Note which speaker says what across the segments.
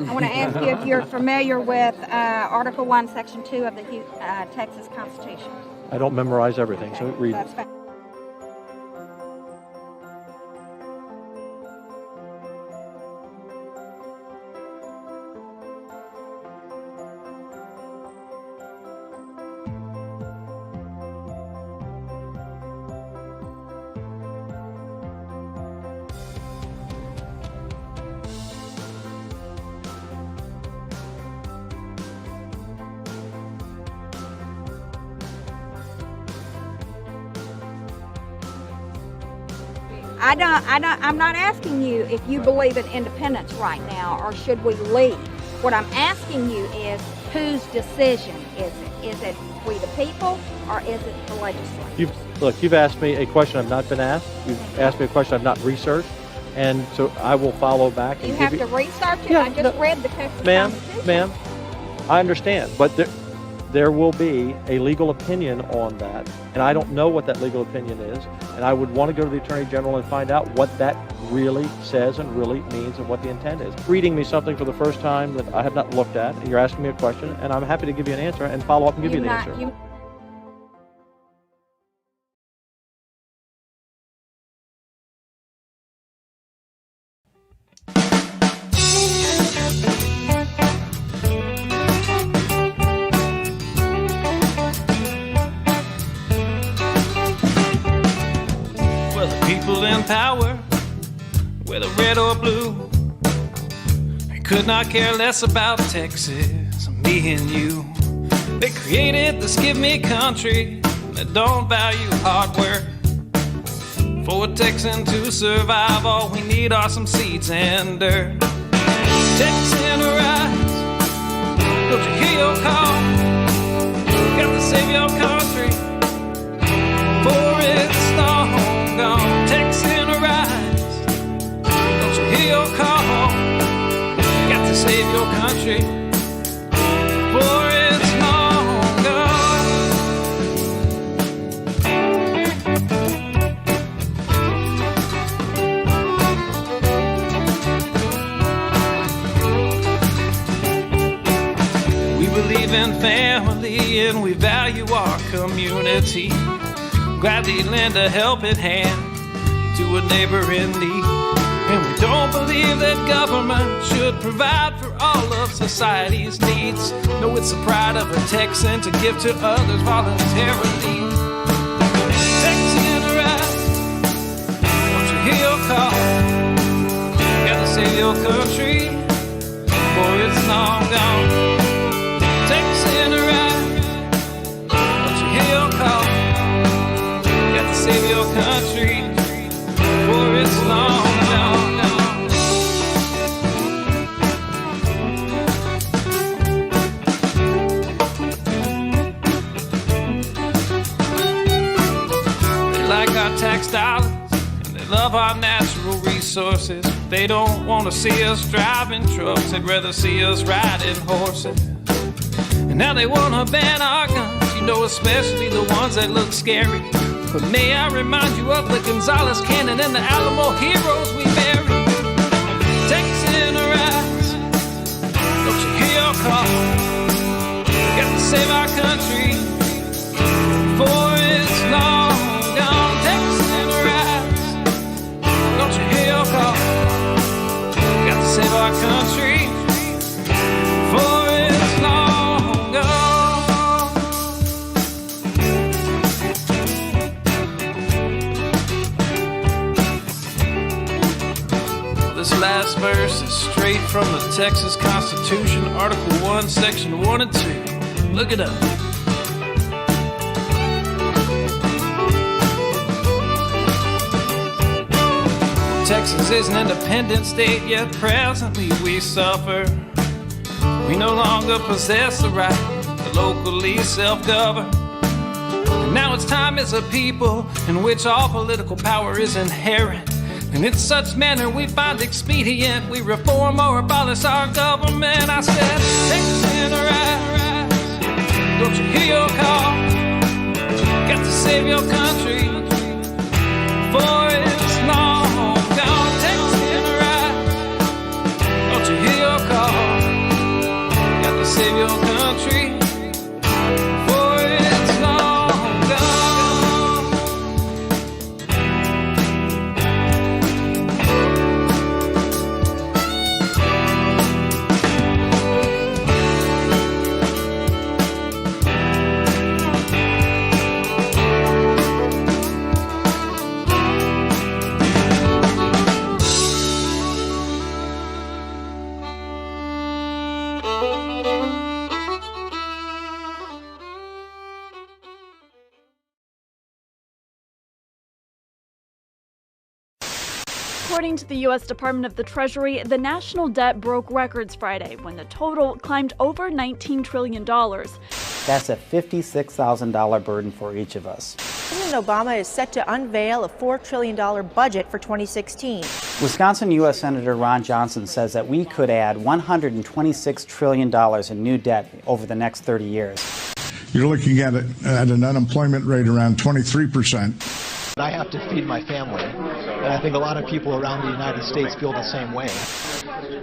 Speaker 1: I want to ask you if you're familiar with Article 1, Section 2 of the Texas Constitution.
Speaker 2: I don't memorize everything, so read.
Speaker 1: That's fine. I'm not asking you if you believe in independence right now, or should we leave. What I'm asking you is, whose decision is it? Is it we the people, or is it the legislature?
Speaker 2: You've asked me a question I've not been asked. You've asked me a question I've not researched, and so I will follow back. And
Speaker 1: you have to research it?
Speaker 2: Yeah,
Speaker 1: I just read the Texas Constitution.
Speaker 2: Ma'am, I understand, but there will be a legal opinion on that, and I don't know what that legal opinion is, and I would want to go to the Attorney General and find out what that really says and really means and what the intent is. Reading me something for the first time that I have not looked at, and you're asking me a question, and I'm happy to give you an answer and follow up and give you the answer.
Speaker 3: People in power, whether red or blue, they could not care less about Texas, me and you. They created this give me country that don't value hard work. For a Texan to survive, all we need are some seeds and dirt. Texan rise, don't you hear your call? Got to save your country, for it's long gone. Texan arise, don't you hear your call? Got to save your country, for it's long gone. We believe in family and we value our community. Gladly lend a helping hand to a neighbor in need. And we don't believe that government should provide for all of society's needs. No, it's the pride of a Texan to give to others voluntarily. Texan arise, don't you hear your call? Gotta save your country, for it's long gone. Texan arise, don't you hear your call? Save your country, for it's long gone. They like our tax dollars, and they love our natural resources. They don't want to see us driving trucks, they'd rather see us riding horses. And now they want to ban our guns, you know, especially the ones that look scary. But may I remind you of the Gonzales Cannon and the Alamo heroes we buried. Texan arise, don't you hear your call? Got to save our country, for it's long gone. Texan arise, don't you hear your call? Got to save our country, for it's long gone. This last verse is straight from the Texas Constitution, Article 1, Section 1 and 2. Look it up. Texas is an independent state, yet presently we suffer. We no longer possess the right to locally self-govern. And now it's time as a people in which all political power is inherent. And in such manner we find expedient, we reform or abolish our government. I said, Texan arise, don't you hear your call? Got to save your country, for it's long gone. Texan arise, don't you hear your call?
Speaker 4: According to the U.S. Department of the Treasury, the national debt broke records Friday when the total climbed over $19 trillion.
Speaker 5: That's a $56,000 burden for each of us.
Speaker 6: President Obama is set to unveil a $4 trillion budget for 2016.
Speaker 5: Wisconsin U.S. Senator Ron Johnson says that we could add $126 trillion in new debt over the next 30 years.
Speaker 7: You're looking at an unemployment rate around 23%.
Speaker 8: I have to feed my family, and I think a lot of people around the United States feel the same way.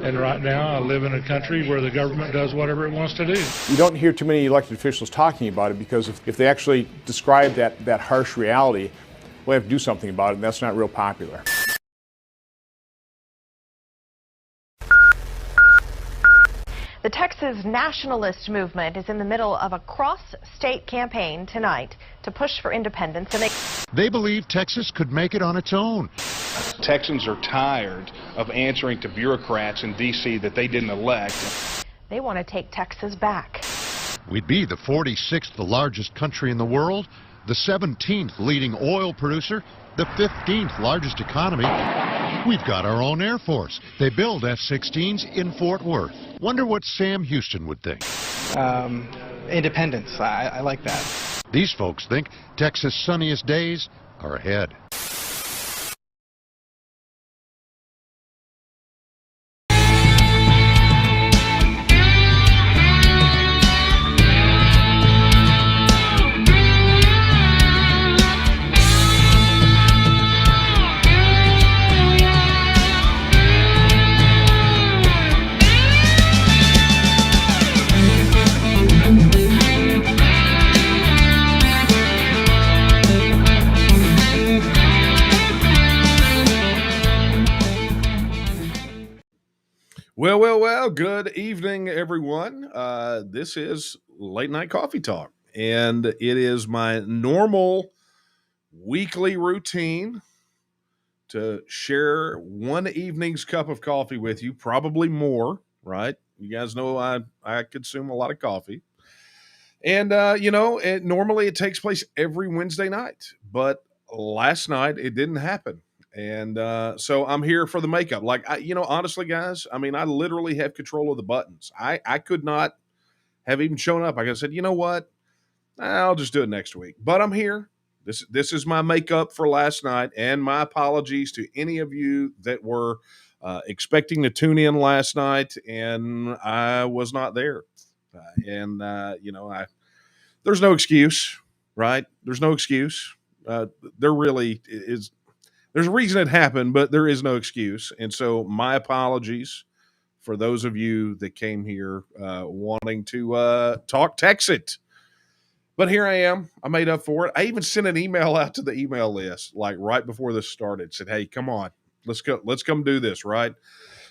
Speaker 9: And right now I live in a country where the government does whatever it wants to do.
Speaker 10: You don't hear too many elected officials talking about it because if they actually describe that harsh reality, we'll have to do something about it, and that's not real popular.
Speaker 11: The Texas Nationalist movement is in the middle of a cross-state campaign tonight to push for independence, and
Speaker 12: they believe Texas could make it on its own.
Speaker 13: Texans are tired of answering to bureaucrats in D.C. that they didn't elect.
Speaker 11: They want to take Texas back.
Speaker 12: We'd be the 46th largest country in the world, the 17th leading oil producer, the 15th largest economy. We've got our own Air Force. They build F-16s in Fort Worth. Wonder what Sam Houston would think.
Speaker 8: Independence. I like that.
Speaker 12: These folks think Texas' sunniest days are ahead.
Speaker 14: Well, good evening, everyone. This is Late Night Coffee Talk, and it is my normal weekly routine to share one evening's cup of coffee with you, probably more, right? You guys know I consume a lot of coffee. And, normally it takes place every Wednesday night, but last night it didn't happen. And so I'm here for the makeup. Honestly, guys, I literally have control of the buttons. I could not have even shown up. I said, you know what? I'll just do it next week. But I'm here. This is my makeup for last night. And my apologies to any of you that were expecting to tune in last night, and I was not there. There's no excuse, right? There's no excuse. There really is. There's a reason it happened, but there is no excuse. And so my apologies for those of you that came here wanting to talk TEXIT. But here I am. I made up for it. I even sent an email out to the email list, like right before this started. Said, hey, come on. Let's come do this, right?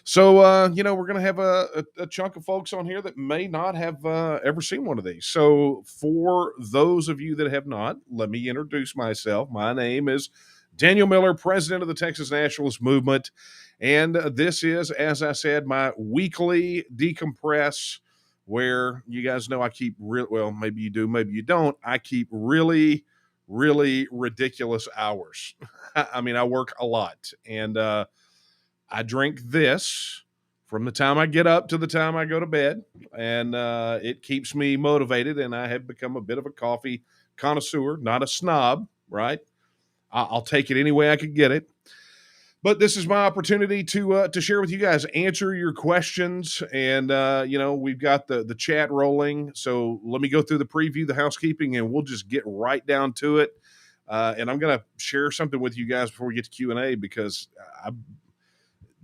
Speaker 14: So, we're going to have a chunk of folks on here that may not have ever seen one of these. So for those of you that have not, let me introduce myself. My name is Daniel Miller, president of the Texas Nationalist movement. And this is, as I said, my weekly decompress, where you guys know I keep maybe you do, maybe you don't. I keep really, really ridiculous hours. I work a lot, and I drink this from the time I get up to the time I go to bed, and it keeps me motivated, and I have become a bit of a coffee connoisseur, not a snob, right? I'll take it any way I can get it. But this is my opportunity to share with you guys, answer your questions, and we've got the chat rolling. So let me go through the preview, the housekeeping, and we'll just get right down to it. And I'm going to share something with you guys before we get to Q&A, because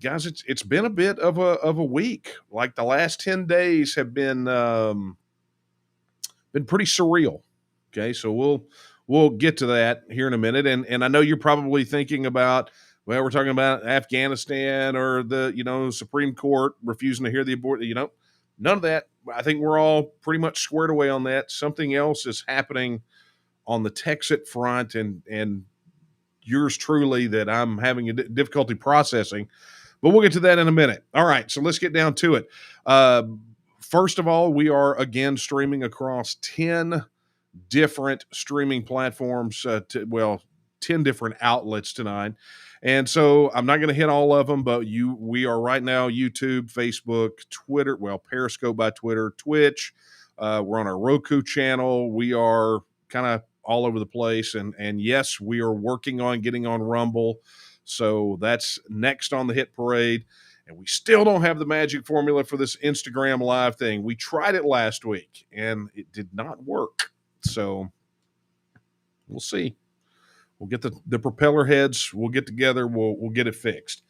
Speaker 14: guys, it's been a bit of a week. Like the last 10 days have been pretty surreal. Okay, so we'll get to that here in a minute. And I know you're probably thinking about, well, we're talking about Afghanistan or the Supreme Court refusing to hear the abort. None of that. I think we're all pretty much squared away on that. Something else is happening on the TEXIT front, and yours truly that I'm having a difficulty processing. But we'll get to that in a minute. All right, so let's get down to it. First of all, we are again streaming across 10 different streaming platforms. 10 different outlets tonight. And so I'm not going to hit all of them, but we are right now YouTube, Facebook, Twitter, well, Periscope by Twitter, Twitch. We're on our Roku channel. We are kind of all over the place. And yes, we are working on getting on Rumble. So that's next on the hit parade. And we still don't have the magic formula for this Instagram live thing. We tried it last week and it did not work. So we'll see. We'll get the propeller heads. We'll get together. We'll get it fixed.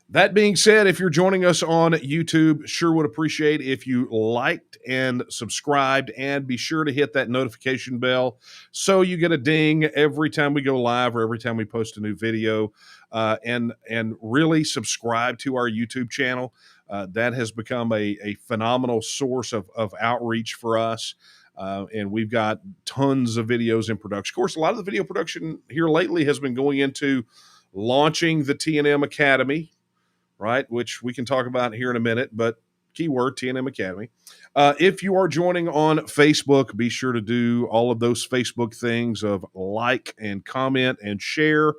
Speaker 14: That being said, if you're joining us on YouTube, sure would appreciate if you liked and subscribed, and be sure to hit that notification bell so you get a ding every time we go live or every time we post a new video. And really subscribe to our YouTube channel. That has become a phenomenal source of outreach for us. And we've got tons of videos in production. Of course, a lot of the video production here lately has been going into launching the T&M Academy, right? Which we can talk about here in a minute, but keyword T&M Academy. If you are joining on Facebook, be sure to do all of those Facebook things of like and comment and share.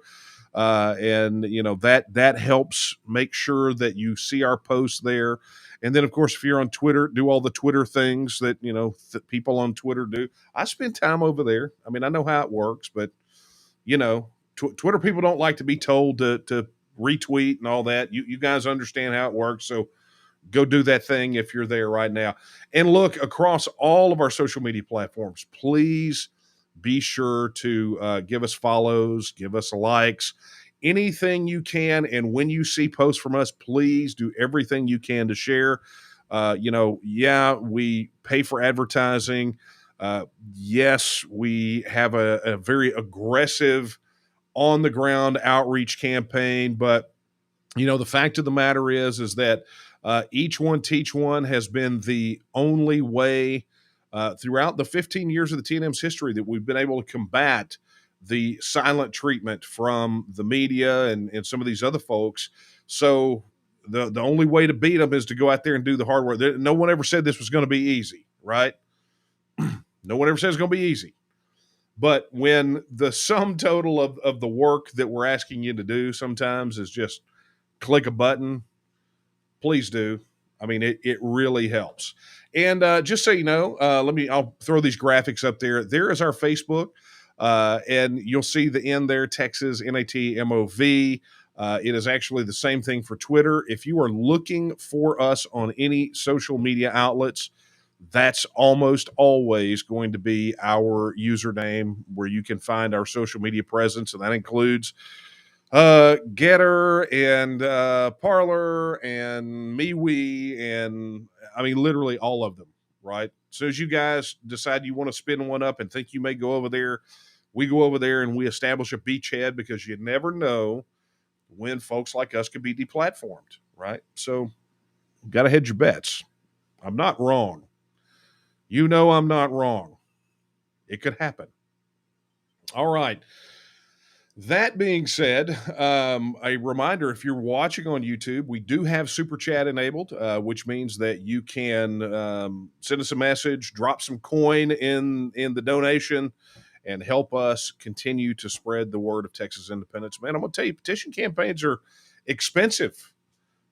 Speaker 14: And you know, that helps make sure that you see our posts there. And then, of course, if you're on Twitter, do all the Twitter things that, you know, people on Twitter do. I spend time over there. I mean, I know how it works, but, you know, Twitter people don't like to be told to retweet and all that. You guys understand how it works. So go do that thing if you're there right now. And look, across all of our social media platforms, please be sure to give us follows, give us likes, anything you can. And when you see posts from us, please do everything you can to share. You know, yeah, we pay for advertising. Yes, we have a very aggressive on the ground outreach campaign, but you know, the fact of the matter is that Each One Teach One has been the only way throughout the 15 years of the T&M's history that we've been able to combat the silent treatment from the media and some of these other folks. So the only way to beat them is to go out there and do the hard work. No one ever said this was going to be easy, right? No one ever said it's going to be easy. But when the sum total of the work that we're asking you to do sometimes is just click a button, please do. I mean, it really helps. And just so you know, I'll throw these graphics up there. There is our Facebook, and you'll see the N there, Texas, NATMOV. It is actually the same thing for Twitter. If you are looking for us on any social media outlets, that's almost always going to be our username where you can find our social media presence. And that includes Getter and Parler and MeWe, and I mean, literally all of them, right? So as you guys decide you want to spin one up and think you may go over there, we go over there and we establish a beachhead, because you never know when folks like us could be deplatformed, right? So you got to hedge your bets. I'm not wrong. You know I'm not wrong. It could happen. All right. That being said, a reminder, if you're watching on YouTube, we do have Super Chat enabled, which means that you can send us a message, drop some coin in the donation, and help us continue to spread the word of Texas independence. Man, I'm going to tell you, petition campaigns are expensive.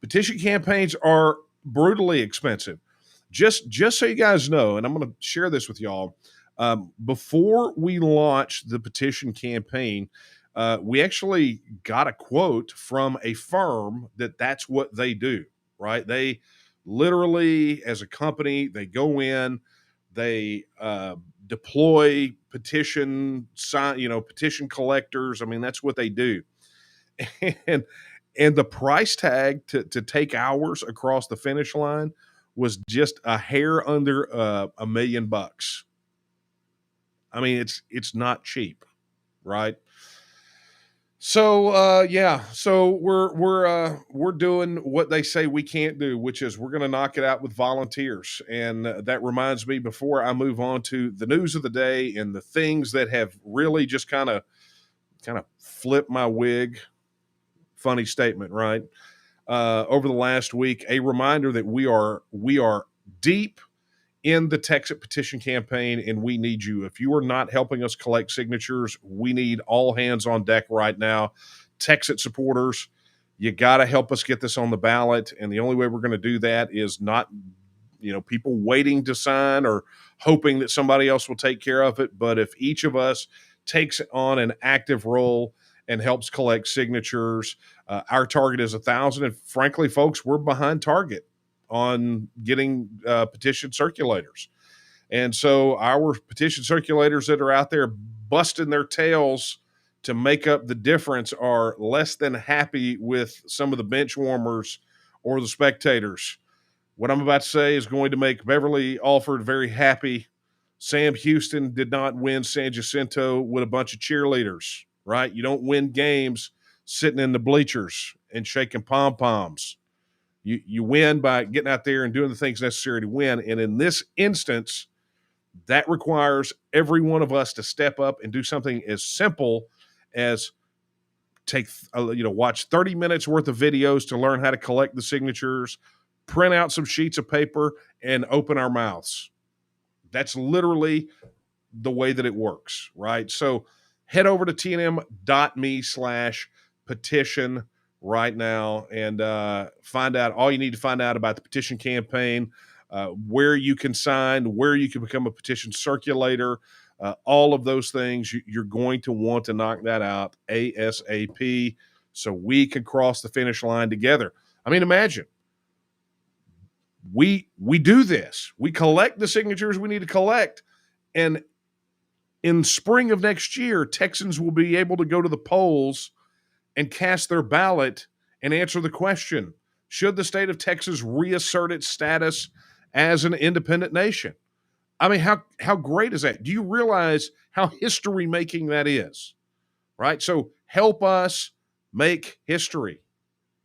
Speaker 14: Petition campaigns are brutally expensive. Just so you guys know, and I'm going to share this with y'all, before we launched the petition campaign, we actually got a quote from a firm that's what they do, right? They literally, as a company, they go in, they deploy petition collectors. I mean, that's what they do. And the price tag to take ours across the finish line was just a hair under $1 million. I mean, it's not cheap, right? So so we're doing what they say we can't do, which is we're going to knock it out with volunteers. And that reminds me, before I move on to the news of the day and the things that have really just kind of flipped my wig. Funny statement, right? Over the last week, a reminder that we are deep in the TEXIT petition campaign, and we need you. If you are not helping us collect signatures, we need all hands on deck right now. TEXIT supporters, you got to help us get this on the ballot, and the only way we're going to do that is not, people waiting to sign or hoping that somebody else will take care of it. But if each of us takes on an active role and helps collect signatures, our target is 1,000. And frankly, folks, we're behind target on getting petition circulators. And so our petition circulators that are out there busting their tails to make up the difference are less than happy with some of the bench warmers or the spectators. What I'm about to say is going to make Beverly Alford very happy. Sam Houston did not win San Jacinto with a bunch of cheerleaders, right? You don't win games sitting in the bleachers and shaking pom-poms. You win by getting out there and doing the things necessary to win. And in this instance, that requires every one of us to step up and do something as simple as watch 30 minutes worth of videos to learn how to collect the signatures, print out some sheets of paper, and open our mouths. That's literally the way that it works, right? So head over to tnm.me/petition right now and find out all you need to find out about the petition campaign, where you can sign, where you can become a petition circulator, all of those things. You're going to want to knock that out ASAP so we can cross the finish line together. I mean, imagine we do this. We collect the signatures we need to collect, and in spring of next year, Texans will be able to go to the polls and cast their ballot and answer the question, should the state of Texas reassert its status as an independent nation? I mean, how great is that? Do you realize how history-making that is, right? So help us make history.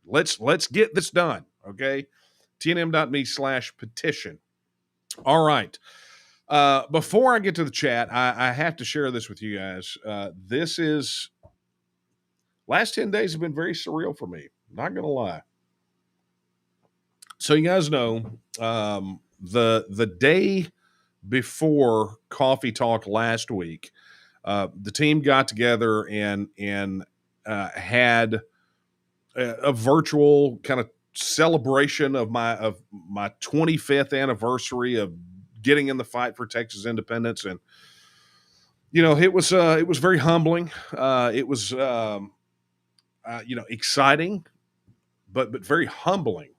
Speaker 14: Let's get this done, okay? tnm.me/petition. All right. Before I get to the chat, I have to share this with you guys. Last 10 days have been very surreal for me. Not going to lie. So you guys know, the day before Coffee Talk last week, the team got together and had a virtual kind of celebration of my 25th anniversary of getting in the fight for Texas independence. And it was very humbling. It was exciting, but very humbling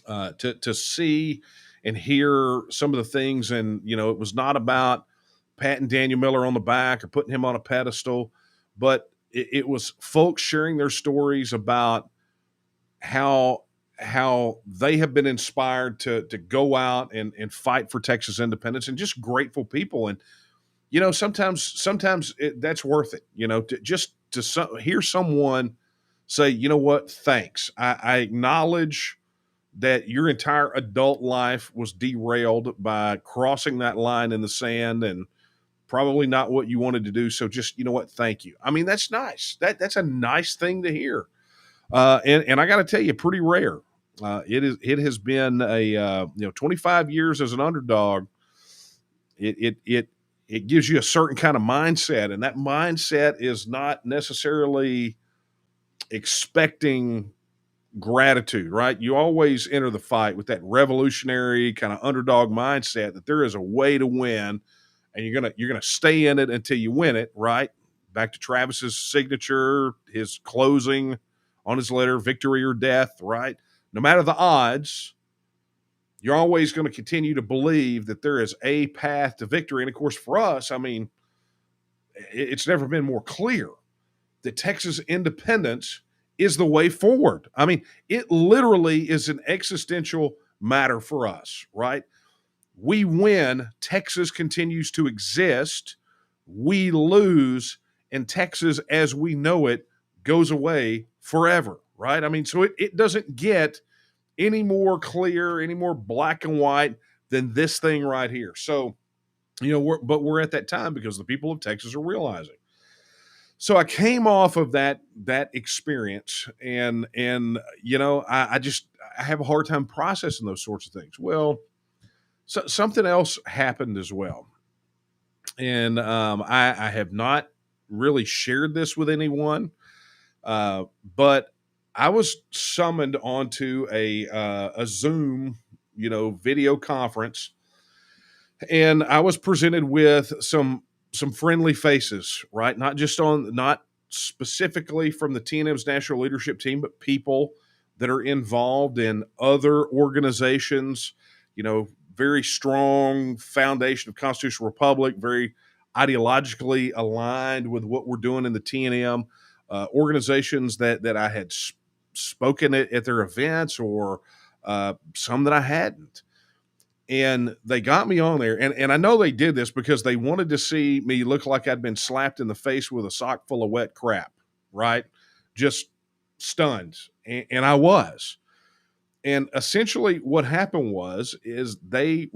Speaker 14: to see and hear some of the things. And it was not about patting Daniel Miller on the back or putting him on a pedestal, but it was folks sharing their stories about how they have been inspired to go out and fight for Texas independence, and just grateful people. And sometimes that's worth it. To hear someone say, you know what, thanks. I acknowledge that your entire adult life was derailed by crossing that line in the sand and probably not what you wanted to do. So just, you know what, thank you. I mean, that's nice. That's a nice thing to hear. And I got to tell you, pretty rare. It has been 25 years as an underdog. It gives you a certain kind of mindset, and that mindset is not necessarily expecting gratitude, right? You always enter the fight with that revolutionary kind of underdog mindset that there is a way to win, and you're gonna stay in it until you win it, right? Back to Travis's signature, his closing on his letter, victory or death, right? No matter the odds, you're always going to continue to believe that there is a path to victory. And of course, for us, I mean, it's never been more clear that Texas independence is the way forward. I mean, it literally is an existential matter for us, right? We win, Texas continues to exist. We lose, and Texas as we know it goes away forever, right? I mean, so it doesn't get any more clear, any more black and white than this thing right here. So, we're at that time because the people of Texas are realizing. So I came off of that experience, and I have a hard time processing those sorts of things. Well, So something else happened as well. And I have not really shared this with anyone, but I was summoned onto a Zoom, video conference, and I was presented with some friendly faces, right? Not specifically from the TNM's national leadership team, but people that are involved in other organizations, very strong foundation of constitutional republic, very ideologically aligned with what we're doing in the TNM, organizations that I had spoken at their events, or some that I hadn't. And they got me on there. And I know they did this because they wanted to see me look like I'd been slapped in the face with a sock full of wet crap, right? Just stunned. And I was. And essentially what happened is they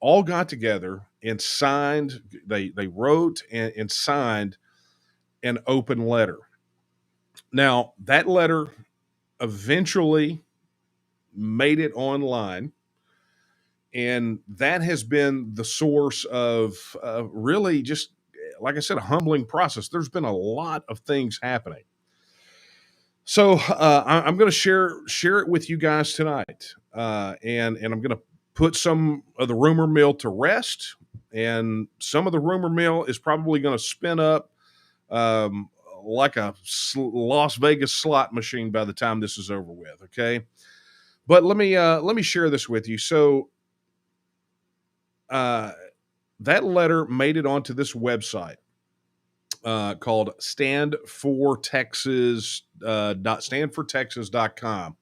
Speaker 14: all got together and signed, they wrote and signed an open letter. Now, that letter eventually made it online. And that has been the source of really just, like I said, a humbling process. There's been a lot of things happening. So I'm going to share it with you guys tonight. And I'm going to put some of the rumor mill to rest. And some of the rumor mill is probably going to spin up like a Las Vegas slot machine by the time this is over with. Okay. But let me share this with you. So, that letter made it onto this website called standfortexas.com.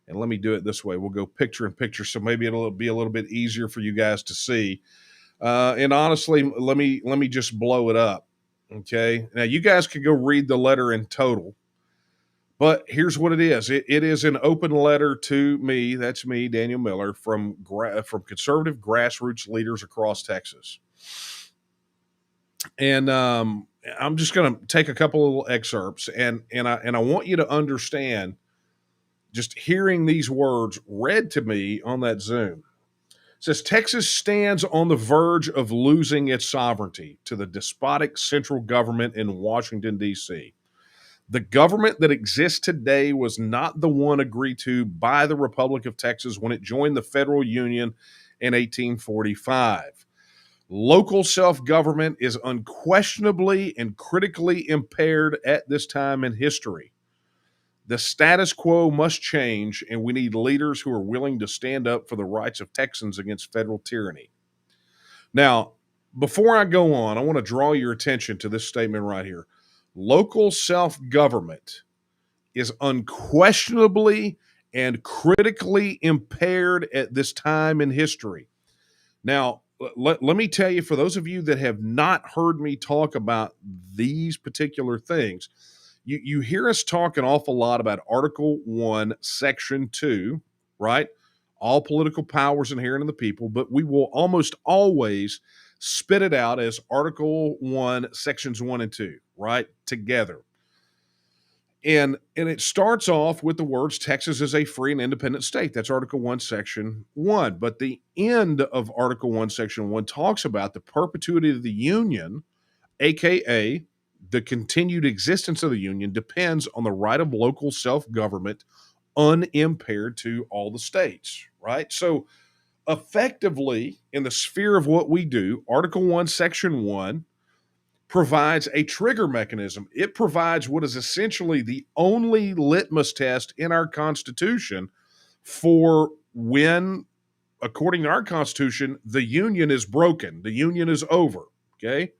Speaker 14: And let me do it this way. We'll go picture in picture, so maybe it'll be a little bit easier for you guys to see. And honestly, let me just blow it up. Okay. Now you guys can go read the letter in total. But here's what it is. It is an open letter to me. That's me, Daniel Miller, from conservative grassroots leaders across Texas. And I'm just going to take a couple of little excerpts, and I want you to understand, just hearing these words read to me on that Zoom. It says, Texas stands on the verge of losing its sovereignty to the despotic central government in Washington, D.C. The government that exists today was not the one agreed to by the Republic of Texas when it joined the federal union in 1845. Local self-government is unquestionably and critically impaired at this time in history. The status quo must change, and we need leaders who are willing to stand up for the rights of Texans against federal tyranny. Now, before I go on, I want to draw your attention to this statement right here. Local self-government is unquestionably and critically impaired at this time in history. Now, let me tell you, for those of you that have not heard me talk about these particular things, you hear us talk an awful lot about Article 1, Section 2, right? All political powers inherent in the people, but we will almost always spit it out as Article 1, Sections 1 and 2, right? Together. And it starts off with the words, Texas is a free and independent state. That's Article 1, Section 1. But the end of Article 1, Section 1 talks about the perpetuity of the Union, aka the continued existence of the Union, depends on the right of local self-government unimpaired to all the states, right? So effectively, in the sphere of what we do, Article 1, Section 1 provides a trigger mechanism. It provides what is essentially the only litmus test in our Constitution for when, according to our Constitution, the Union is broken, the Union is over, okay?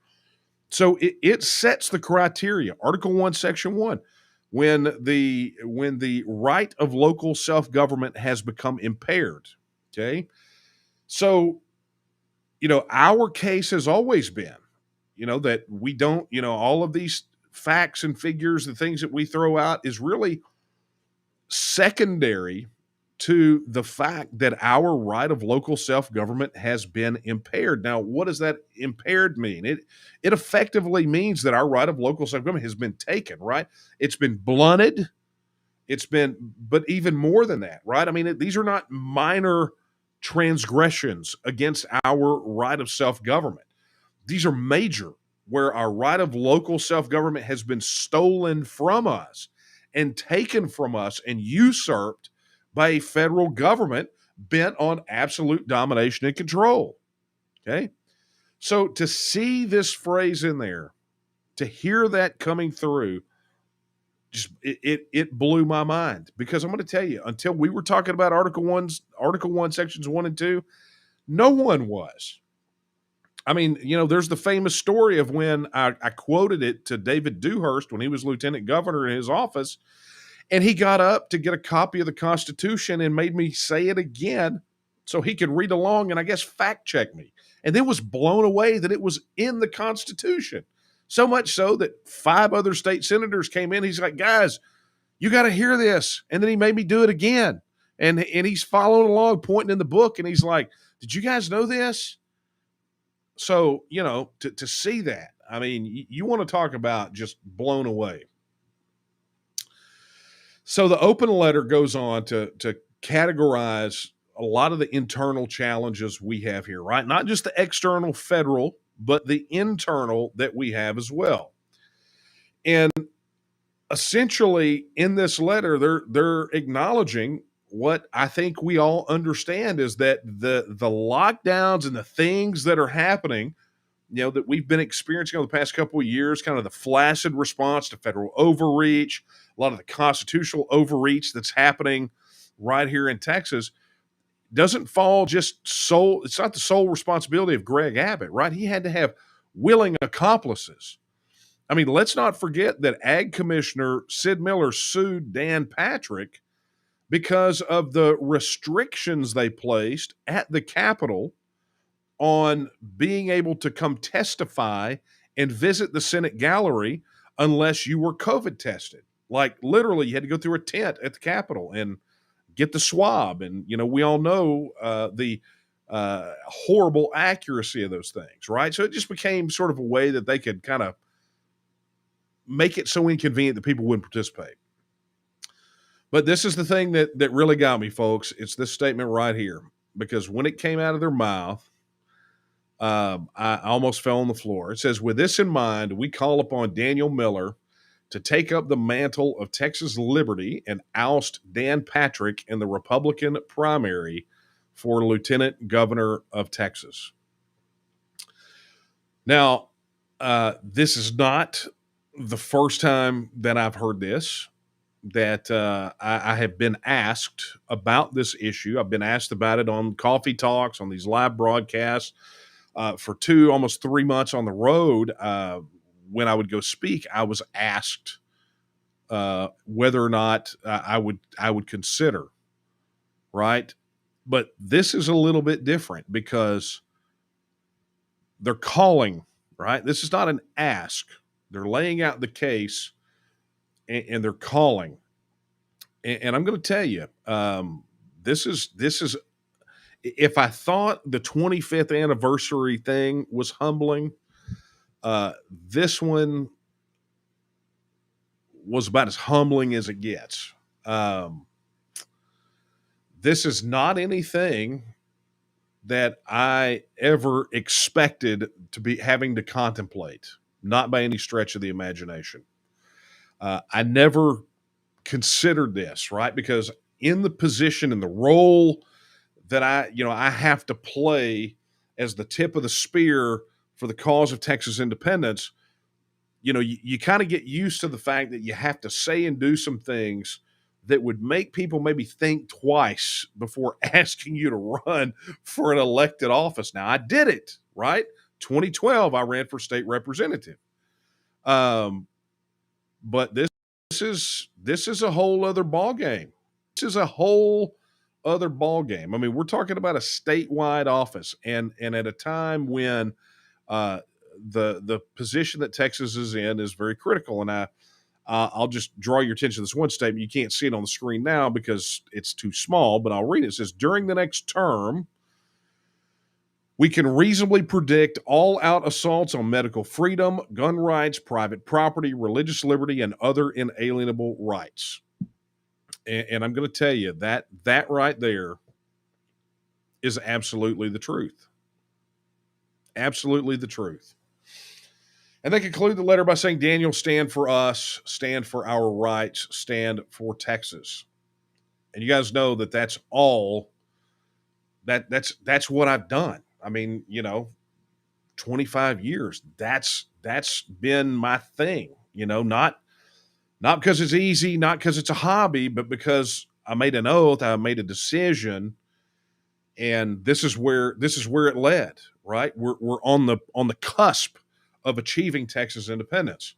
Speaker 14: So it sets the criteria. Article 1, Section 1, when the right of local self-government has become impaired, okay? So, our case has always been, that we don't, all of these facts and figures, the things that we throw out is really secondary to the fact that our right of local self-government has been impaired. Now, what does that impaired mean? It effectively means that our right of local self-government has been taken, right? It's been blunted. But even more than that, right? I mean, these are not minor transgressions against our right of self-government. These are major, where our right of local self-government has been stolen from us and taken from us and usurped by a federal government bent on absolute domination and control. Okay? So to see this phrase in there, to hear that coming through, just it blew my mind, because I'm going to tell you, until we were talking about Article 1, Sections 1 and 2, no one was. I mean, there's the famous story of when I quoted it to David Dewhurst when he was lieutenant governor in his office, and he got up to get a copy of the Constitution and made me say it again so he could read along and I guess fact check me, and then was blown away that it was in the Constitution. So much so that 5 other state senators came in. He's like, guys, you got to hear this. And then he made me do it again. And he's following along, pointing in the book. And he's like, did you guys know this? So, to see that, I mean, you want to talk about just blown away. So the open letter goes on to categorize a lot of the internal challenges we have here, right? Not just the external federal, but the internal that we have as well. And essentially in this letter, they're acknowledging what I think we all understand, is that the lockdowns and the things that are happening, that we've been experiencing over the past couple of years, kind of the flaccid response to federal overreach, a lot of the constitutional overreach that's happening right here in Texas, doesn't fall it's not the sole responsibility of Greg Abbott, right? He had to have willing accomplices. I mean, let's not forget that Ag Commissioner Sid Miller sued Dan Patrick because of the restrictions they placed at the Capitol on being able to come testify and visit the Senate gallery unless you were COVID tested. Like literally, you had to go through a tent at the Capitol and get the swab. And, we all know the horrible accuracy of those things, right? So it just became sort of a way that they could kind of make it so inconvenient that people wouldn't participate. But this is the thing that really got me, folks. It's this statement right here, because when it came out of their mouth, I almost fell on the floor. It says, with this in mind, we call upon Daniel Miller to take up the mantle of Texas liberty and oust Dan Patrick in the Republican primary for Lieutenant Governor of Texas. Now, this is not the first time that I've heard this, that I have been asked about this issue. I've been asked about it on Coffee Talks, on these live broadcasts, for almost 3 months on the road. When I would go speak, I was asked whether or not I would consider, right? But this is a little bit different, because they're calling, right? This is not an ask. They're laying out the case, and they're calling. And I'm going to tell you, this is. If I thought the 25th anniversary thing was humbling, this one was about as humbling as it gets. This is not anything that I ever expected to be having to contemplate, not by any stretch of the imagination. I never considered this, right? Because in the position and the role that I have to play as the tip of the spear for the cause of Texas independence, you kind of get used to the fact that you have to say and do some things that would make people maybe think twice before asking you to run for an elected office. Now, I did it, right? 2012, I ran for state representative. But this is a whole other ballgame. This is a whole other ballgame. I mean, we're talking about a statewide office, and at a time when the position that Texas is in is very critical. And I'll just draw your attention to this one statement. You can't see it on the screen now because it's too small, but I'll read it. It says, during the next term, we can reasonably predict all-out assaults on medical freedom, gun rights, private property, religious liberty, and other inalienable rights. And I'm going to tell you that right there is absolutely the truth. Absolutely the truth. And they conclude the letter by saying, Daniel, stand for us, stand for our rights, stand for Texas. And you guys know that that's all that's what I've done. I mean, 25 years. That's been my thing, not because it's easy, not because it's a hobby, but because I made an oath, I made a decision, and this is where it led, right? We're on the cusp of achieving Texas independence.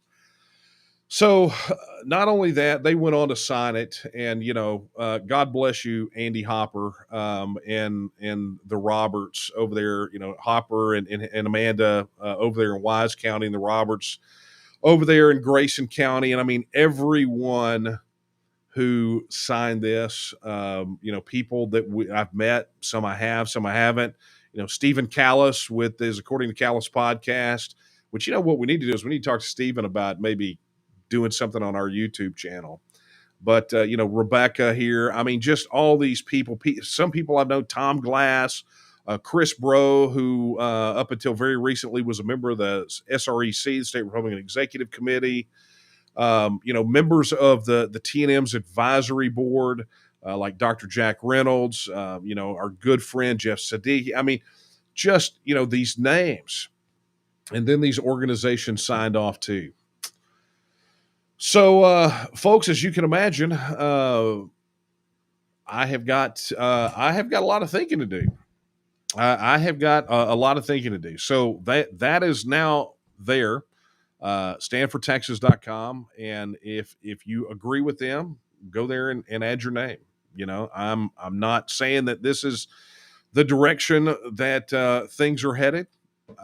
Speaker 14: So not only that, they went on to sign it, and God bless you, Andy Hopper, and the Roberts over there, Hopper and Amanda over there in Wise County, and the Roberts over there in Grayson County, and I mean everyone who signed this, people that I've met, some I have, some I haven't. Stephen Callis with his According to Callis podcast, which what we need to do is we need to talk to Stephen about maybe doing something on our YouTube channel. But, Rebecca here, I mean, just all these people, some people I've known, Tom Glass, Chris Bro, who up until very recently was a member of the SREC, the State Republican Executive Committee, members of the TNM's advisory board, like Dr. Jack Reynolds, our good friend Jeff Siddiqui. I mean, just, these names. And then these organizations signed off too. So, folks, as you can imagine, I have got a lot of thinking to do. I have got a lot of thinking to do. So that is now there. StandForTexas.com, and if you agree with them, go there and add your name. I'm not saying that this is the direction that things are headed.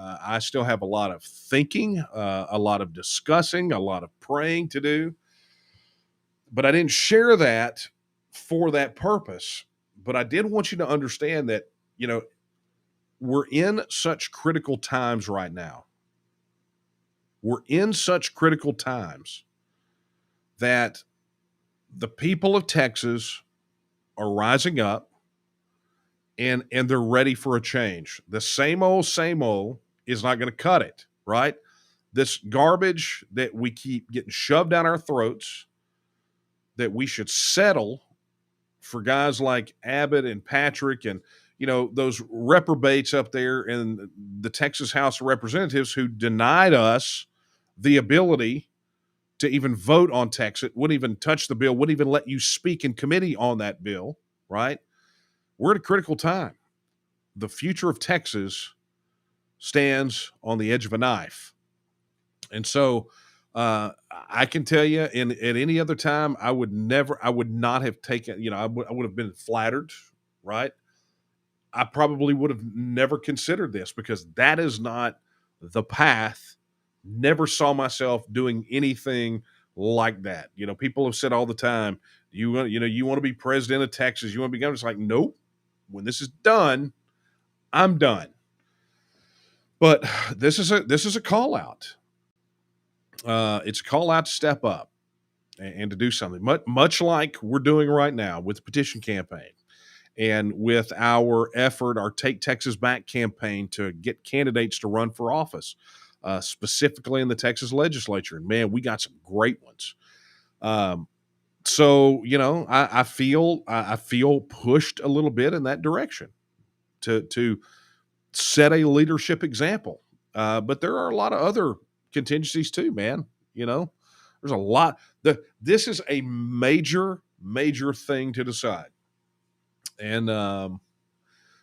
Speaker 14: I still have a lot of thinking, a lot of discussing, a lot of praying to do. But I didn't share that for that purpose. But I did want you to understand that, we're in such critical times right now. We're in such critical times that the people of Texas are rising up and they're ready for a change. The same old is not going to cut it, right? This garbage that we keep getting shoved down our throats, that we should settle for guys like Abbott and Patrick and, those reprobates up there in the Texas House of Representatives who denied us the ability to even vote on TEXIT, wouldn't even touch the bill, wouldn't even let you speak in committee on that bill, right? We're at a critical time. The future of Texas stands on the edge of a knife. And so I can tell you at any other time, I would not have taken, I would have been flattered, right? I probably would have never considered this because that is not the path. Never saw myself doing anything like that. People have said all the time, you want to be president of Texas, you want to be governor. It's like, nope. When this is done, I'm done. But this is a call out. It's a call out to step up and to do something much like we're doing right now with the petition campaign and with our effort, our Take Texas Back campaign to get candidates to run for office. Specifically in the Texas legislature. And man, we got some great ones. So, I feel pushed a little bit in that direction to set a leadership example. But there are a lot of other contingencies too, man. There's a lot. This is a major thing to decide. And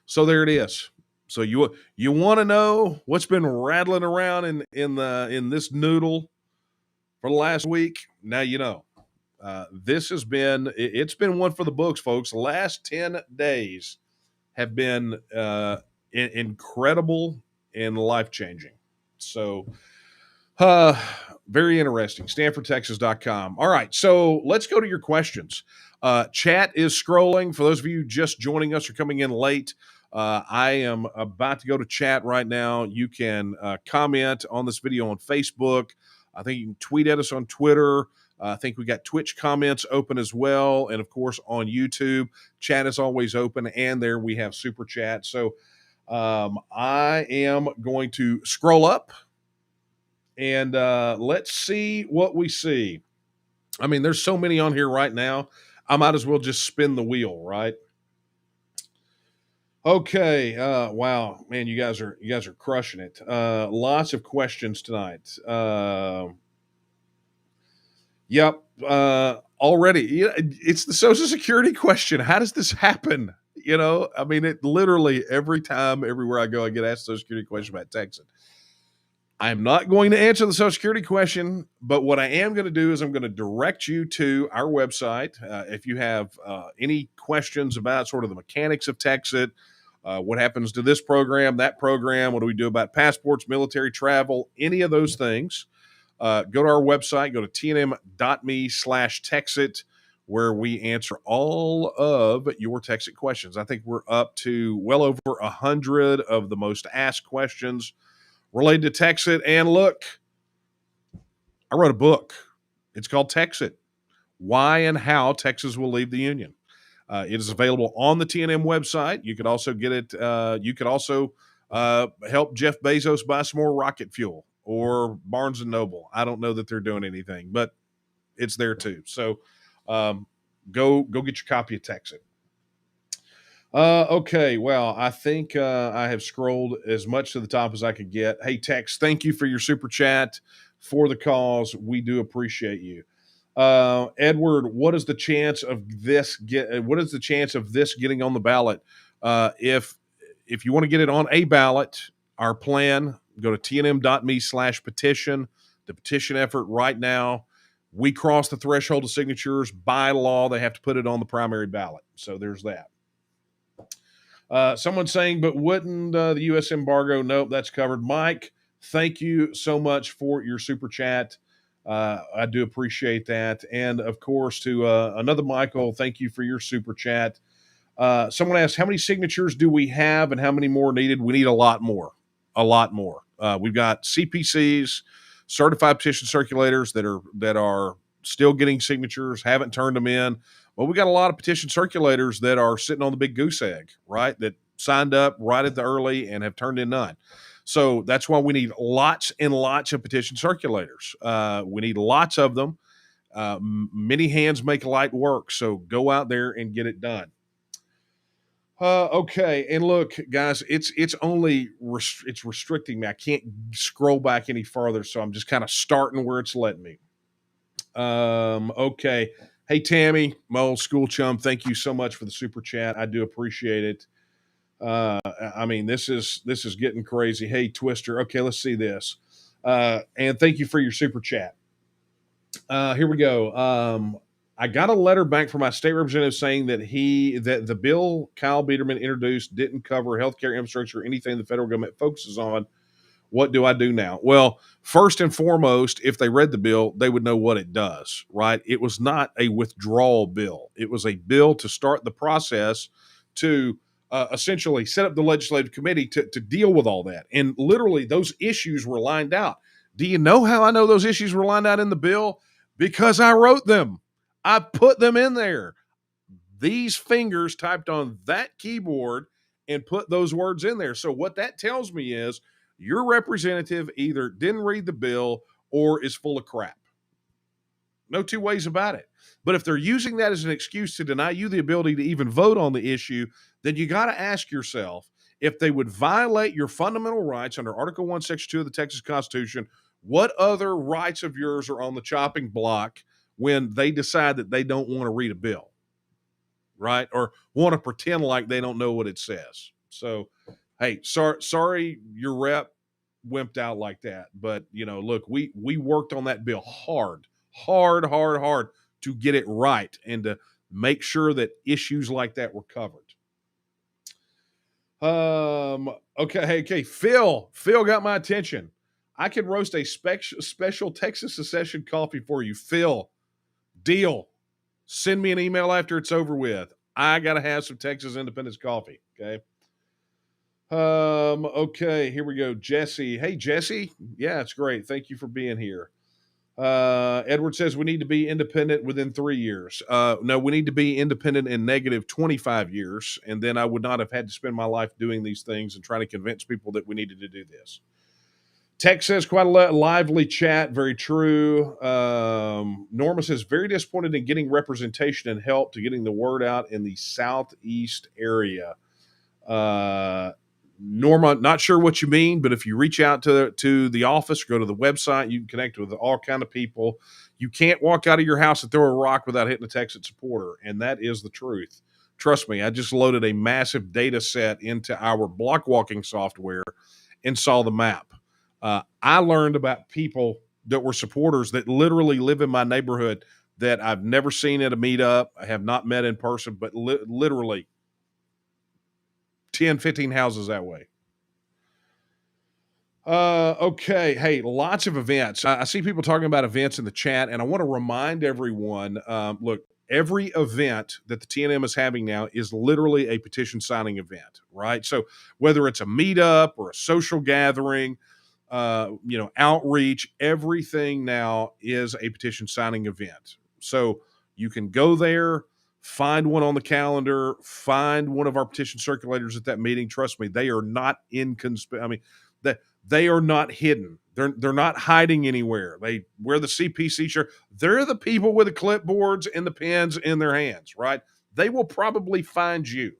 Speaker 14: so there it is. So you want to know what's been rattling around in this noodle for the last week? Now you know. It's been one for the books, folks. The last 10 days have been incredible and life-changing. So very interesting. StandForTexas.com. All right, so let's go to your questions. Chat is scrolling. For those of you just joining us or coming in late, I am about to go to chat right now. You can comment on this video on Facebook. I think you can tweet at us on Twitter. I think we got Twitch comments open as well. And of course, on YouTube, chat is always open. And there we have Super Chat. So I am going to scroll up and let's see what we see. I mean, there's so many on here right now. I might as well just spin the wheel, right? Okay. Wow, man, you guys are crushing it. Lots of questions tonight. Yep. Already, it's the Social Security question. How does this happen? I mean, it literally every time, everywhere I go, I get asked the Social Security question about TEXIT. I'm not going to answer the Social Security question, but what I am going to do is I'm going to direct you to our website. If you have any questions about sort of the mechanics of TEXIT, what happens to this program, that program, what do we do about passports, military travel, any of those things, go to our website, go to tnm.me/TEXIT, where we answer all of your TEXIT questions. I think we're up to well over 100 of the most asked questions related to TEXIT. And look, I wrote a book. It's called TEXIT: Why and How Texas Will Leave the Union. It is available on the TNM website. You could also get it. You could also help Jeff Bezos buy some more rocket fuel, or Barnes & Noble. I don't know that they're doing anything, but it's there too. So go get your copy of TEXIT. Okay, well, I think I have scrolled as much to the top as I could get. Hey, Tex, thank you for your super chat for the cause. We do appreciate you. Edward, what is the chance of this getting on the ballot? If you want to get it on a ballot, our plan, go to tnm.me/petition. The petition effort right now, we cross the threshold of signatures. By law, they have to put it on the primary ballot. So there's that. Someone's saying, but wouldn't the U.S. embargo? Nope, that's covered. Mike, thank you so much for your super chat. I do appreciate that. And of course, to another Michael, thank you for your super chat. Someone asked, how many signatures do we have and how many more needed? We need a lot more. We've got CPCs, certified petition circulators that are still getting signatures, haven't turned them in. Well, we got a lot of petition circulators that are sitting on the big goose egg, right? That signed up right at the early and have turned in none. So that's why we need lots and lots of petition circulators. We need lots of them. Many hands make light work. So go out there and get it done. Okay. And look, guys, it's restricting me. I can't scroll back any farther. So I'm just kind of starting where it's letting me. Okay. Hey, Tammy, my old school chum, thank you so much for the super chat. I do appreciate it. I mean, this is getting crazy. Hey, Twister. Okay, let's see this. And thank you for your super chat. Here we go. I got a letter back from my state representative saying that the bill Kyle Biederman introduced didn't cover healthcare infrastructure or anything the federal government focuses on. What do I do now? Well, first and foremost, if they read the bill, they would know what it does, right? It was not a withdrawal bill. It was a bill to start the process to essentially set up the legislative committee to deal with all that. And literally, those issues were lined out. Do you know how I know those issues were lined out in the bill? Because I wrote them. I put them in there. These fingers typed on that keyboard and put those words in there. So what that tells me is your representative either didn't read the bill or is full of crap. No two ways about it. But if they're using that as an excuse to deny you the ability to even vote on the issue, then you got to ask yourself, if they would violate your fundamental rights under Article 1, Section 2 of the Texas Constitution, what other rights of yours are on the chopping block when they decide that they don't want to read a bill, right? Or want to pretend like they don't know what it says. So, hey, sorry your rep wimped out like that. But, look, we worked on that bill hard to get it right and to make sure that issues like that were covered. Okay. Phil got my attention. I can roast a special Texas Secession coffee for you. Phil, deal. Send me an email after it's over with. I got to have some Texas Independence coffee. Okay. Okay, here we go. Jesse. Hey, Jesse. Yeah, it's great. Thank you for being here. Edward says we need to be independent within 3 years. No, we need to be independent in negative 25 years. And then I would not have had to spend my life doing these things and trying to convince people that we needed to do this. Tech says quite a lively chat. Very true. Norma says very disappointed in getting representation and help to getting the word out in the Southeast area. Norma, not sure what you mean, but if you reach out to the office, go to the website, you can connect with all kind of people. You can't walk out of your house and throw a rock without hitting a TEXIT supporter, and that is the truth. Trust me, I just loaded a massive data set into our block walking software and saw the map. I learned about people that were supporters that literally live in my neighborhood that I've never seen at a meetup. I have not met in person, but literally 10, 15 houses that way. Okay. Hey, lots of events. I see people talking about events in the chat, and I want to remind everyone, look, every event that the TNM is having now is literally a petition signing event, right? So whether it's a meetup or a social gathering, outreach, everything now is a petition signing event. So you can go there, find one on the calendar, find one of our petition circulators at that meeting. Trust me, they are not they are not hidden. They're not hiding anywhere. They wear the CPC shirt. They're the people with the clipboards and the pens in their hands, right? They will probably find you.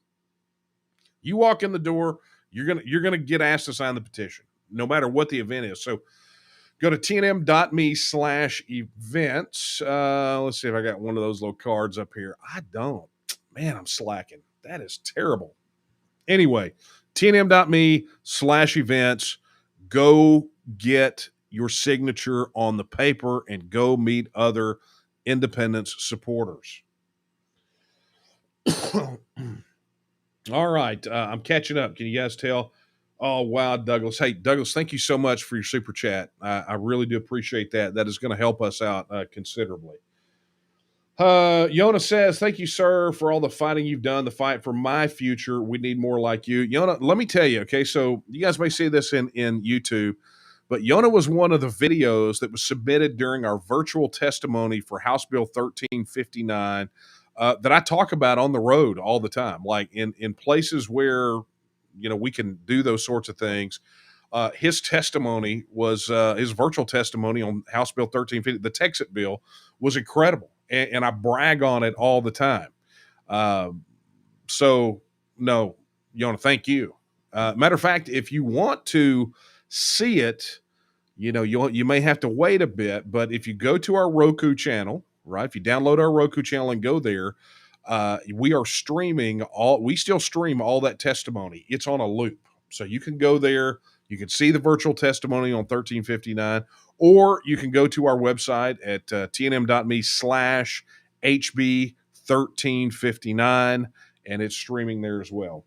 Speaker 14: You walk in the door, you're gonna get asked to sign the petition, no matter what the event is. So go to tnm.me/events. Let's see if I got one of those little cards up here. I don't. Man, I'm slacking. That is terrible. Anyway, tnm.me/events. Go get your signature on the paper and go meet other independence supporters. All right. I'm catching up. Can you guys tell? Oh, wow, Douglas. Hey, Douglas, thank you so much for your super chat. I really do appreciate that. That is going to help us out considerably. Yona says, thank you, sir, for all the fighting you've done, the fight for my future. We need more like you. Yona, let me tell you, okay, so you guys may see this in YouTube, but Yona was one of the videos that was submitted during our virtual testimony for House Bill 1359 that I talk about on the road all the time, like in places where, we can do those sorts of things. His testimony was his virtual testimony on House Bill 1350, the TEXIT bill, was incredible. And I brag on it all the time. So, no, Yona, thank you. Matter of fact, if you want to see it, you may have to wait a bit. But if you go to our Roku channel, right? If you download our Roku channel and go there, we are streaming we still stream all that testimony. It's on a loop. So you can go there. You can see the virtual testimony on 1359, or you can go to our website at tnm.me/HB1359, and it's streaming there as well.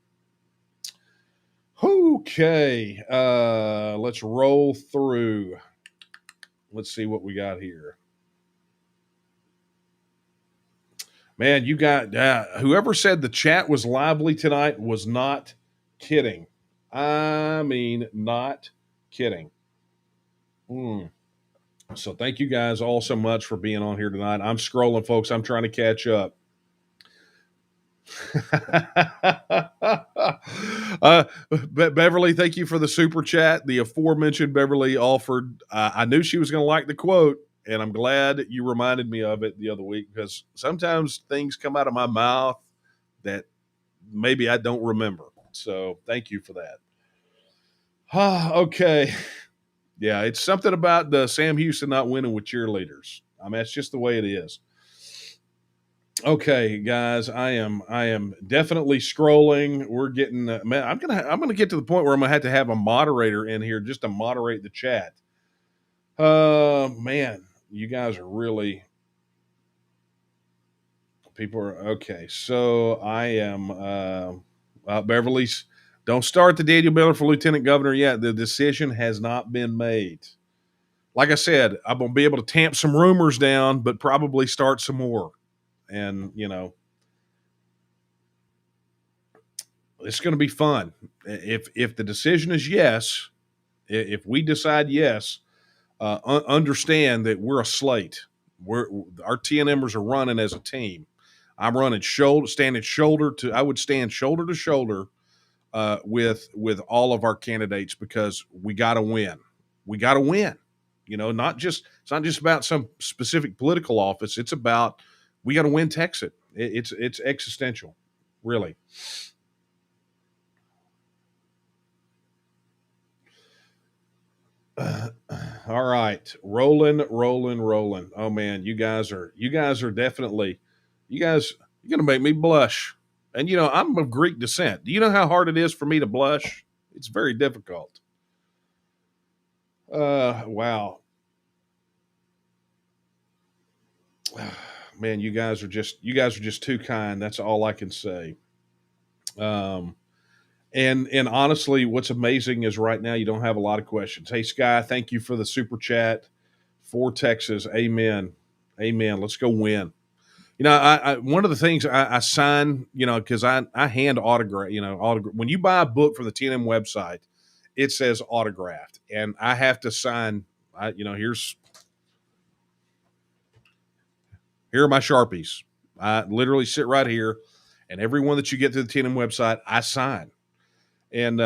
Speaker 14: Okay, let's roll through. Let's see what we got here. Man, you got whoever said the chat was lively tonight was not kidding. I mean, not kidding. So thank you guys all so much for being on here tonight. I'm scrolling, folks. I'm trying to catch up. Beverly, thank you for the super chat. The aforementioned Beverly offered. I knew she was going to like the quote, and I'm glad you reminded me of it the other week, because sometimes things come out of my mouth that maybe I don't remember. So thank you for that. Okay. Yeah, it's something about the Sam Houston not winning with cheerleaders. I mean, that's just the way it is. Okay, guys, I am definitely scrolling. We're getting man. I'm gonna get to the point where I'm gonna have a moderator in here just to moderate the chat. Man, you guys are really. People are okay. So I am. Beverly's. Don't start the Daniel Miller for lieutenant governor yet. The decision has not been made. Like I said, I'm going to be able to tamp some rumors down, but probably start some more. And, it's going to be fun. If the decision is yes, if we decide yes, understand that we're a slate. Our TNMers are running as a team. I'm running standing shoulder to. I would stand shoulder to shoulder with all of our candidates because we got to win. We got to win. You know, it's not just about some specific political office. It's about we got to win TEXIT. It's existential, really. All right, rolling. Oh man, you guys are definitely, you're gonna make me blush. And you know, I'm of Greek descent. Do you know how hard it is for me to blush? It's very difficult. Wow. Man, you guys are just too kind. That's all I can say. And honestly, what's amazing is right now you don't have a lot of questions. Hey, Sky, thank you for the super chat for Texas. Amen. Let's go win. You know, I one of the things I sign, you know, because I hand autograph, when you buy a book from the TNM website, it says autographed, and I have to sign. Here are my Sharpies. I literally sit right here, and every one that you get through the TNM website, I sign. And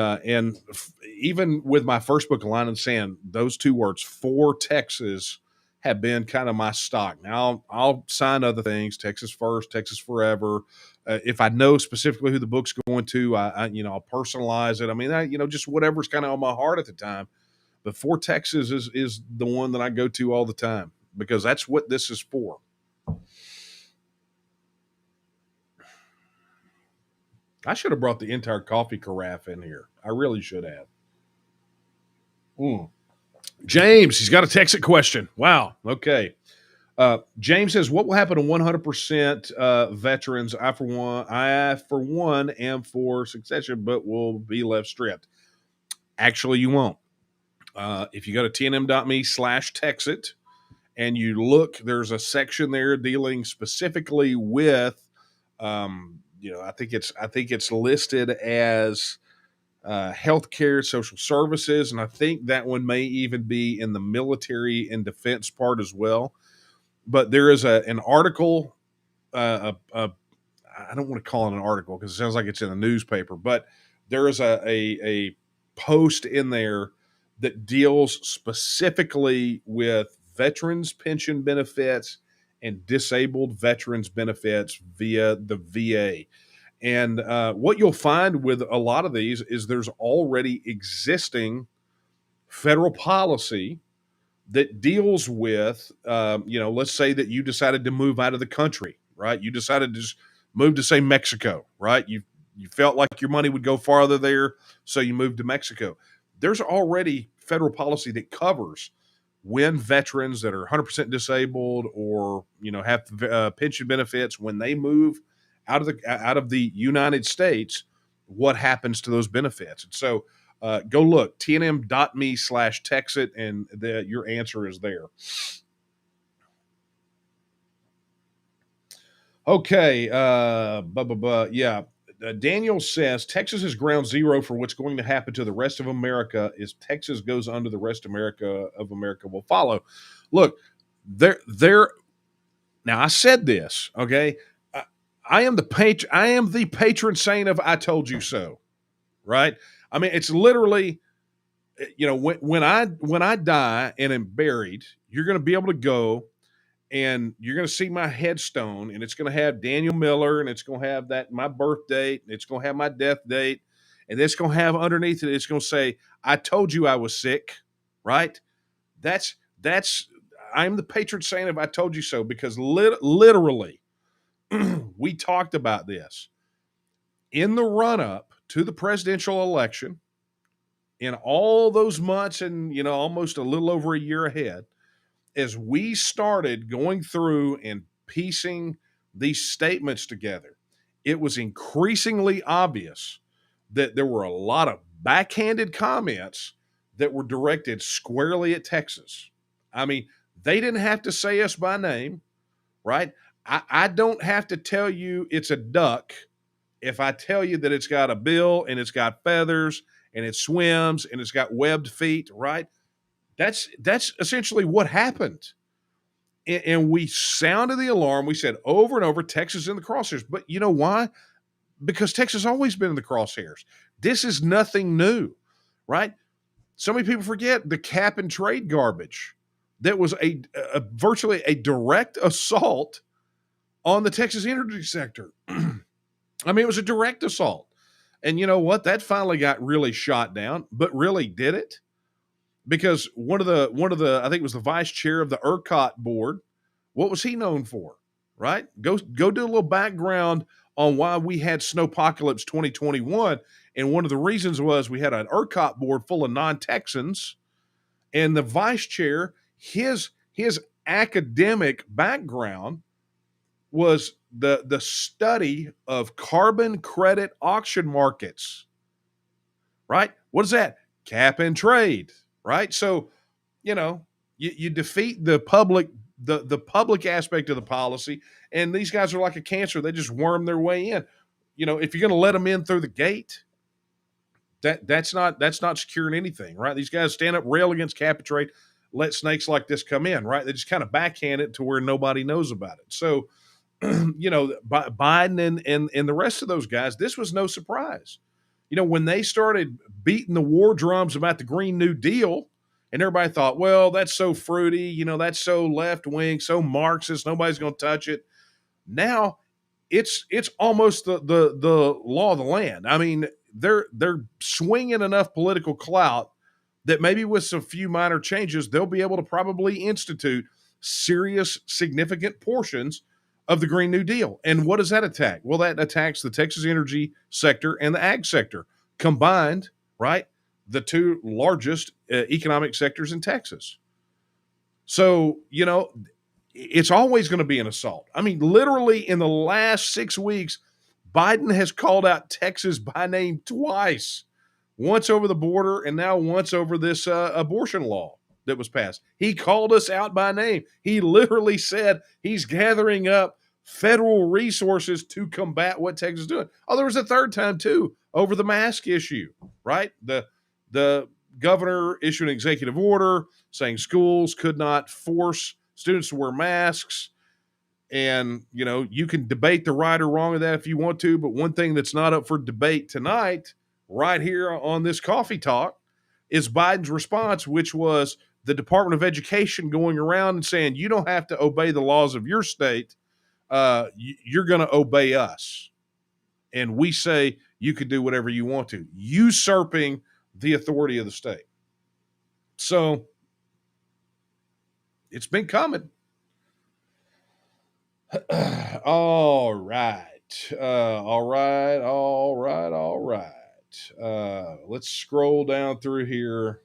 Speaker 14: even with my first book, A Line in the Sand, those two words, for Texas, have been kind of my stock. Now I'll sign other things, Texas First, Texas Forever. If I know specifically who the book's going to, I'll personalize it. I mean, just whatever's kind of on my heart at the time. But For Texas is the one that I go to all the time because that's what this is for. I should have brought the entire coffee carafe in here. I really should have. James, he's got a TEXIT question. Wow. Okay. James says, what will happen to 100% veterans? I for one am for succession, but will be left stripped. Actually, you won't. If you go to tnm.me/TEXIT and you look, there's a section there dealing specifically with, I think it's listed as healthcare, social services, and I think that one may even be in the military and defense part as well. But there is an article. I don't want to call it an article because it sounds like it's in a newspaper, but there is a post in there that deals specifically with veterans pension benefits and disabled veterans benefits via the VA. And what you'll find with a lot of these is there's already existing federal policy that deals with, let's say that you decided to move out of the country, right? You decided to just move to, say, Mexico, right? You felt like your money would go farther there, so you moved to Mexico. There's already federal policy that covers when veterans that are 100% disabled or, have pension benefits, when they move out of the United States, what happens to those benefits? And so go look, tnm.me/TEXIT, and your answer is there. Okay. Yeah. Daniel says Texas is ground zero for what's going to happen to the rest of America. As Texas goes under, the rest of America will follow. Look, there. Now I said this. Okay, I am the patron saint of "I told you so." Right? I mean, it's literally, when I die and am buried, you're going to be able to go. And you're going to see my headstone, and it's going to have Daniel Miller, and it's going to have my birth date, and it's going to have my death date, and it's going to have underneath it, it's going to say, "I told you I was sick," right? I'm the patron saint of "I told you so," because literally, we talked about this in the run-up to the presidential election, in all those months and, almost a little over a year ahead. As we started going through and piecing these statements together, it was increasingly obvious that there were a lot of backhanded comments that were directed squarely at Texas. I mean, they didn't have to say us by name, right? I don't have to tell you it's a duck if I tell you that it's got a bill and it's got feathers and it swims and it's got webbed feet, right? That's essentially what happened. And we sounded the alarm. We said over and over, Texas in the crosshairs. But you know why? Because Texas has always been in the crosshairs. This is nothing new, right? So many people forget the cap and trade garbage that was a virtually a direct assault on the Texas energy sector. I mean, it was a direct assault. And you know what? That finally got really shot down, but really did it? Because one of the I think it was the vice chair of the ERCOT board, what was he known for? Right? Go do a little background on why we had Snowpocalypse 2021. And one of the reasons was we had an ERCOT board full of non-Texans, and the vice chair, his academic background was the study of carbon credit auction markets. Right? What is that? Cap and trade. Right? So, you defeat the public aspect of the policy, and these guys are like a cancer. They just worm their way in. If you're going to let them in through the gate, that's not securing anything, right? These guys stand up, rail against cap and trade, let snakes like this come in, right? They just kind of backhand it to where nobody knows about it. So, Biden and the rest of those guys, this was no surprise. When they started beating the war drums about the Green New Deal, and everybody thought, well, that's so fruity, that's so left wing, so Marxist, nobody's going to touch it. Now, it's almost the law of the land. I mean, they're swinging enough political clout that maybe with some few minor changes, they'll be able to probably institute serious, significant portions of the Green New Deal. And what does that attack? Well, that attacks the Texas energy sector and the ag sector combined, right? The two largest economic sectors in Texas. So, it's always going to be an assault. I mean, literally in the last 6 weeks, Biden has called out Texas by name twice, once over the border and now once over this abortion law that was passed. He called us out by name. He literally said he's gathering up federal resources to combat what Texas is doing. Oh, there was a third time too over the mask issue, right? The governor issued an executive order saying schools could not force students to wear masks. And, you can debate the right or wrong of that if you want to, but one thing that's not up for debate tonight, right here on this coffee talk, is Biden's response, which was the Department of Education going around and saying, you don't have to obey the laws of your state. You're going to obey us. And we say you can do whatever you want to, usurping the authority of the state. So it's been coming. All right. Let's scroll down through here.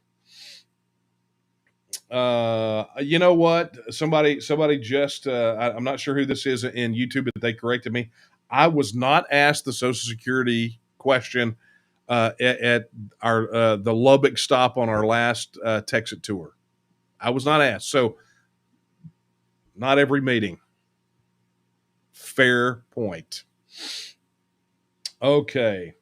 Speaker 14: You know what? Somebody just, I'm not sure who this is in YouTube, but they corrected me. I was not asked the Social Security question at our the Lubbock stop on our last TEXIT tour. I was not asked. So not every meeting. Fair point. Okay.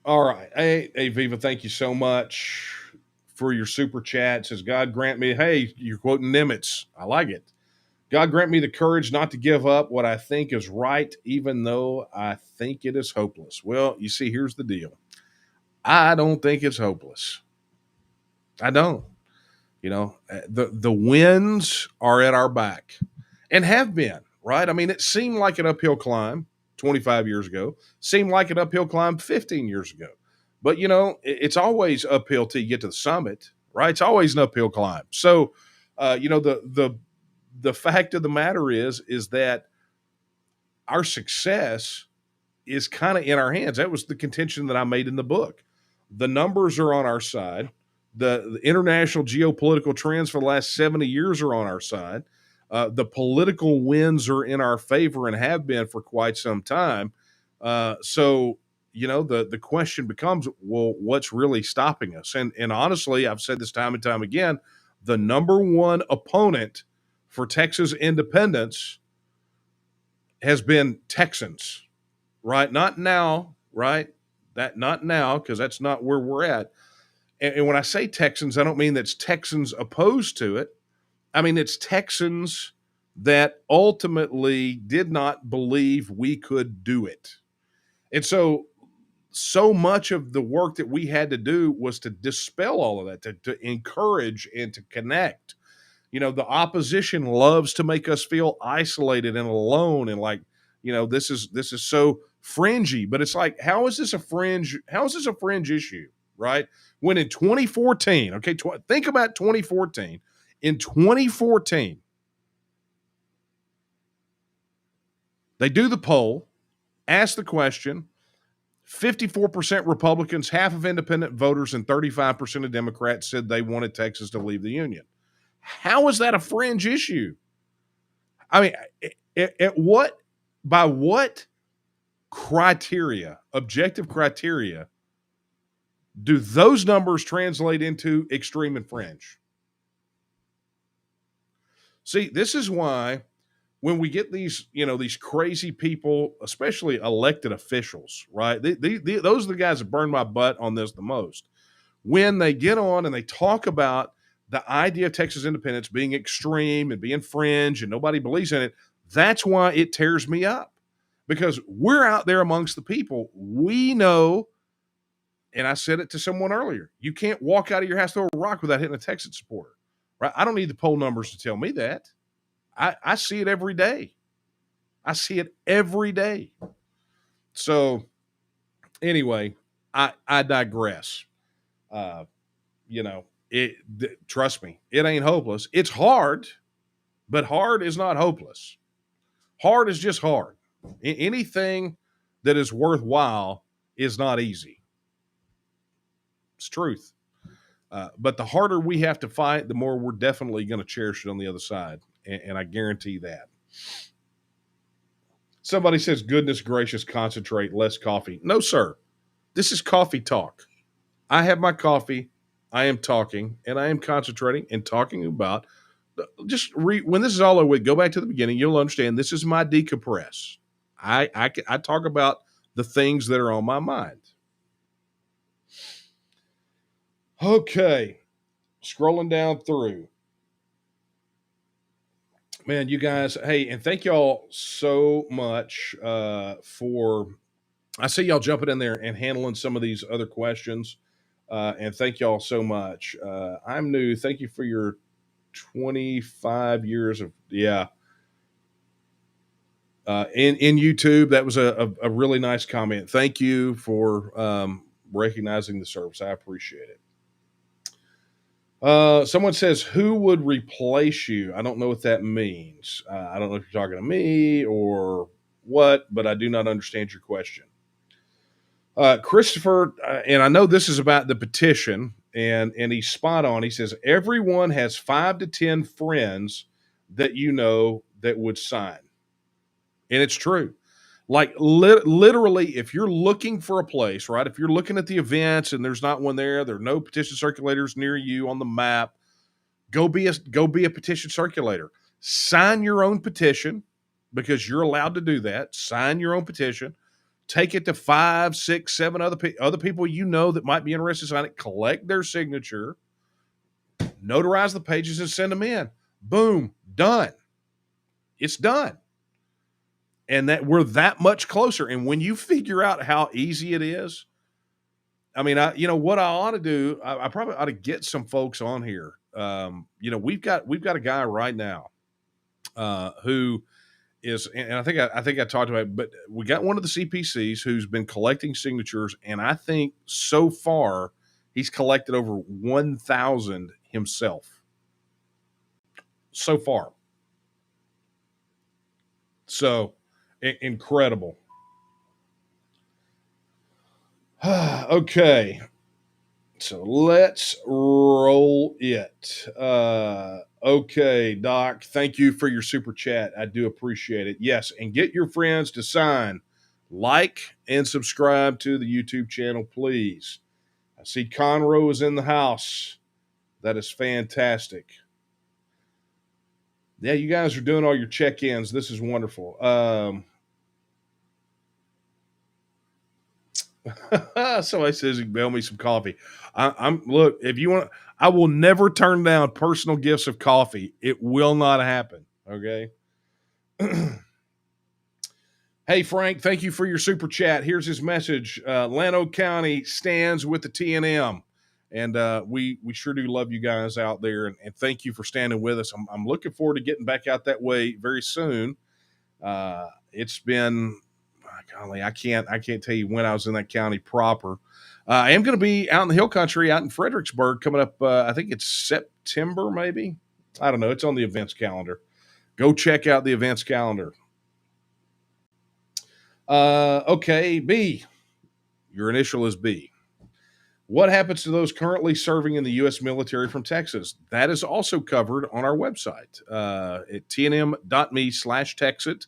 Speaker 14: All right. Hey, Viva, thank you so much for your super chat. It says, God grant me, hey, you're quoting Nimitz. I like it. God grant me the courage not to give up what I think is right, even though I think it is hopeless. Well, you see, here's the deal. I don't think it's hopeless. I don't. The winds are at our back and have been, right? I mean, it seemed like an uphill climb 25 years ago, seemed like an uphill climb 15 years ago. But, it's always uphill till you get to the summit, right? It's always an uphill climb. So, the fact of the matter is that our success is kind of in our hands. That was the contention that I made in the book. The numbers are on our side. The international geopolitical trends for the last 70 years are on our side. The political winds are in our favor and have been for quite some time. So, the question becomes, well, what's really stopping us? And honestly, I've said this time and time again, the number one opponent for Texas independence has been Texans, right? Not now, right? That not now, because that's not where we're at. And when I say Texans, I don't mean that's Texans opposed to it. I mean, it's Texans that ultimately did not believe we could do it. And so much of the work that we had to do was to dispel all of that, to encourage and to connect. You know, the opposition loves to make us feel isolated and alone and like, you know, this is so fringy, but it's like, how is this a fringe issue, right? When in 2014, okay, think about 2014. In 2014, they do the poll, ask the question, 54% Republicans, half of independent voters, and 35% of Democrats said they wanted Texas to leave the Union. How is that a fringe issue? I mean, by what criteria, objective criteria, do those numbers translate into extreme and fringe? See, this is why when we get these, you know, these crazy people, especially elected officials, right? Those are the guys that burn my butt on this the most. When they get on and they talk about the idea of Texas independence being extreme and being fringe and nobody believes in it, that's why it tears me up. Because we're out there amongst the people. We know, and I said it to someone earlier, you can't walk out of your house, throw a rock without hitting a Texas supporter, right? I don't need the poll numbers to tell me that. I see it every day. I see it every day. So anyway, I digress. You know, trust me, it ain't hopeless. It's hard, but hard is not hopeless. Hard is just hard. Anything that is worthwhile is not easy. It's truth. But the harder we have to fight, the more we're definitely going to cherish it on the other side. And I guarantee that. Somebody says, goodness gracious, concentrate, less coffee. No, sir. This is coffee talk. I have my coffee. I am talking, and I am concentrating and talking about. When this is all over with, go back to the beginning. You'll understand this is my decompress. I talk about the things that are on my mind. Okay. Scrolling down through. Man, you guys, hey, and thank y'all so much for, I see y'all jumping in there and handling some of these other questions. And thank y'all so much. I'm new. Thank you for your 25 years of, in YouTube. That was a really nice comment. Thank you for recognizing the service. I appreciate it. Someone says, who would replace you? I don't know what that means. I don't know if you're talking to me or what, but I do not understand your question. Christopher, and I know this is about the petition, and he's spot on. He says, everyone has 5 to 10 friends that you know that would sign. And it's true. Like literally, if you're looking for a place, right? If you're looking at the events and there's not one there are no petition circulators near you on the map, go be a petition circulator. Sign your own petition because you're allowed to do that. Sign your own petition. Take it to 5, 6, 7 other people you know that might be interested in signing it. Collect their signature. Notarize the pages and send them in. Boom, done. It's done. And that we're that much closer. And when you figure out how easy it is, I mean, what I ought to do, I probably ought to get some folks on here. We've got a guy right now who is, and I think I talked about it, but we got one of the CPCs who's been collecting signatures, and I think so far he's collected over 1,000 himself. So far. So incredible. Okay. So let's roll it. Okay, Doc, thank you for your super chat. I do appreciate it. Yes, and get your friends to sign, like, and subscribe to the YouTube channel, please. I see Conroe is in the house. That is fantastic. Yeah, you guys are doing all your check-ins. This is wonderful. Somebody says you can bail me some coffee. I'm look, if you want, I will never turn down personal gifts of coffee. It will not happen. Okay. Hey, Frank, thank you for your super chat. Here's his message. Llano County stands with the TNM. And we sure do love you guys out there. And thank you for standing with us. I'm looking forward to getting back out that way very soon. It's been, golly, I can't tell you when I was in that county proper. I am going to be out in the hill country, out in Fredericksburg, coming up. I think it's September, maybe. I don't know. It's on the events calendar. Go check out the events calendar. Okay, B. Your initial is B. What happens to those currently serving in the U.S. military from Texas? That is also covered on our website at tnm.me/TEXIT.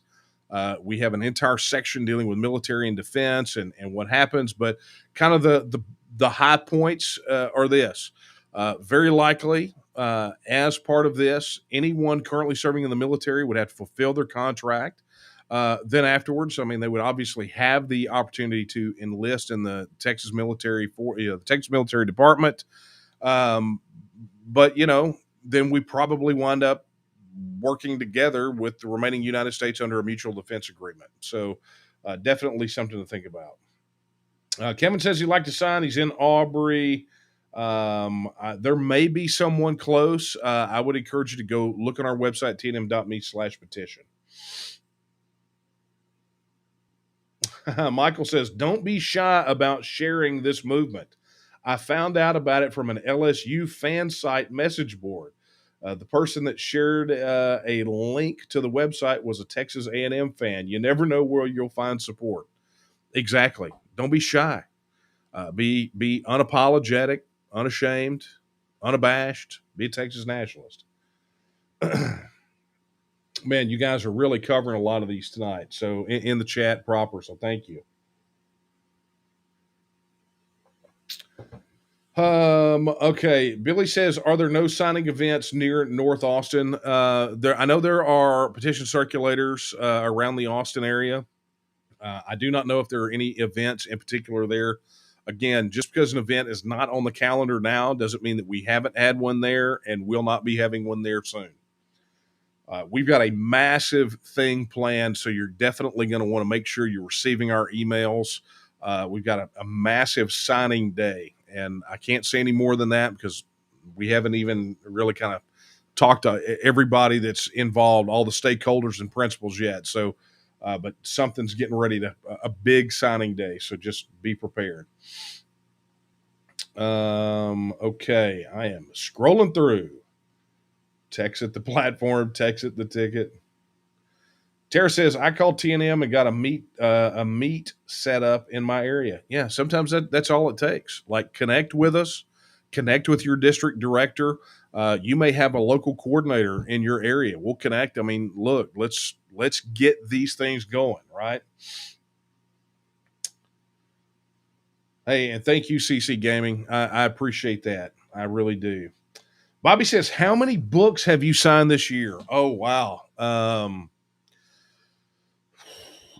Speaker 14: We have an entire section dealing with military and defense and what happens, but kind of the high points are this. Very likely, as part of this, anyone currently serving in the military would have to fulfill their contract. Then afterwards, I mean, they would obviously have the opportunity to enlist in the Texas military the Texas Military Department. But, then we probably wind up working together with the remaining United States under a mutual defense agreement. So definitely something to think about. Kevin says he'd like to sign. He's in Aubrey. There may be someone close. I would encourage you to go look on our website, tnm.me/petition. Michael says, don't be shy about sharing this movement. I found out about it from an LSU fan site message board. The person that shared a link to the website was a Texas A&M fan. You never know where you'll find support. Exactly. Don't be shy. Be unapologetic, unashamed, unabashed. Be a Texas Nationalist. Man, you guys are really covering a lot of these tonight. So in the chat proper. So thank you. Okay. Billy says, are there no signing events near North Austin? I know there are petition circulators around the Austin area. I do not know if there are any events in particular there. Again, just because an event is not on the calendar now doesn't mean that we haven't had one there and will not be having one there soon. We've got a massive thing planned, so you're definitely going to want to make sure you're receiving our emails. We've got a massive signing day, and I can't say any more than that because we haven't even really kind of talked to everybody that's involved, all the stakeholders and principals yet. So, but something's getting ready a big signing day, so just be prepared. Okay, I am scrolling through. TEXIT the platform, TEXIT the ticket. Tara says, I called TNM and got a meet set up in my area. Yeah, sometimes that's all it takes. Like, connect with us, connect with your district director. You may have a local coordinator in your area. We'll connect. I mean, look, let's get these things going, right? Hey, and thank you, CC Gaming. I appreciate that. I really do. Bobby says, how many books have you signed this year? Oh, wow.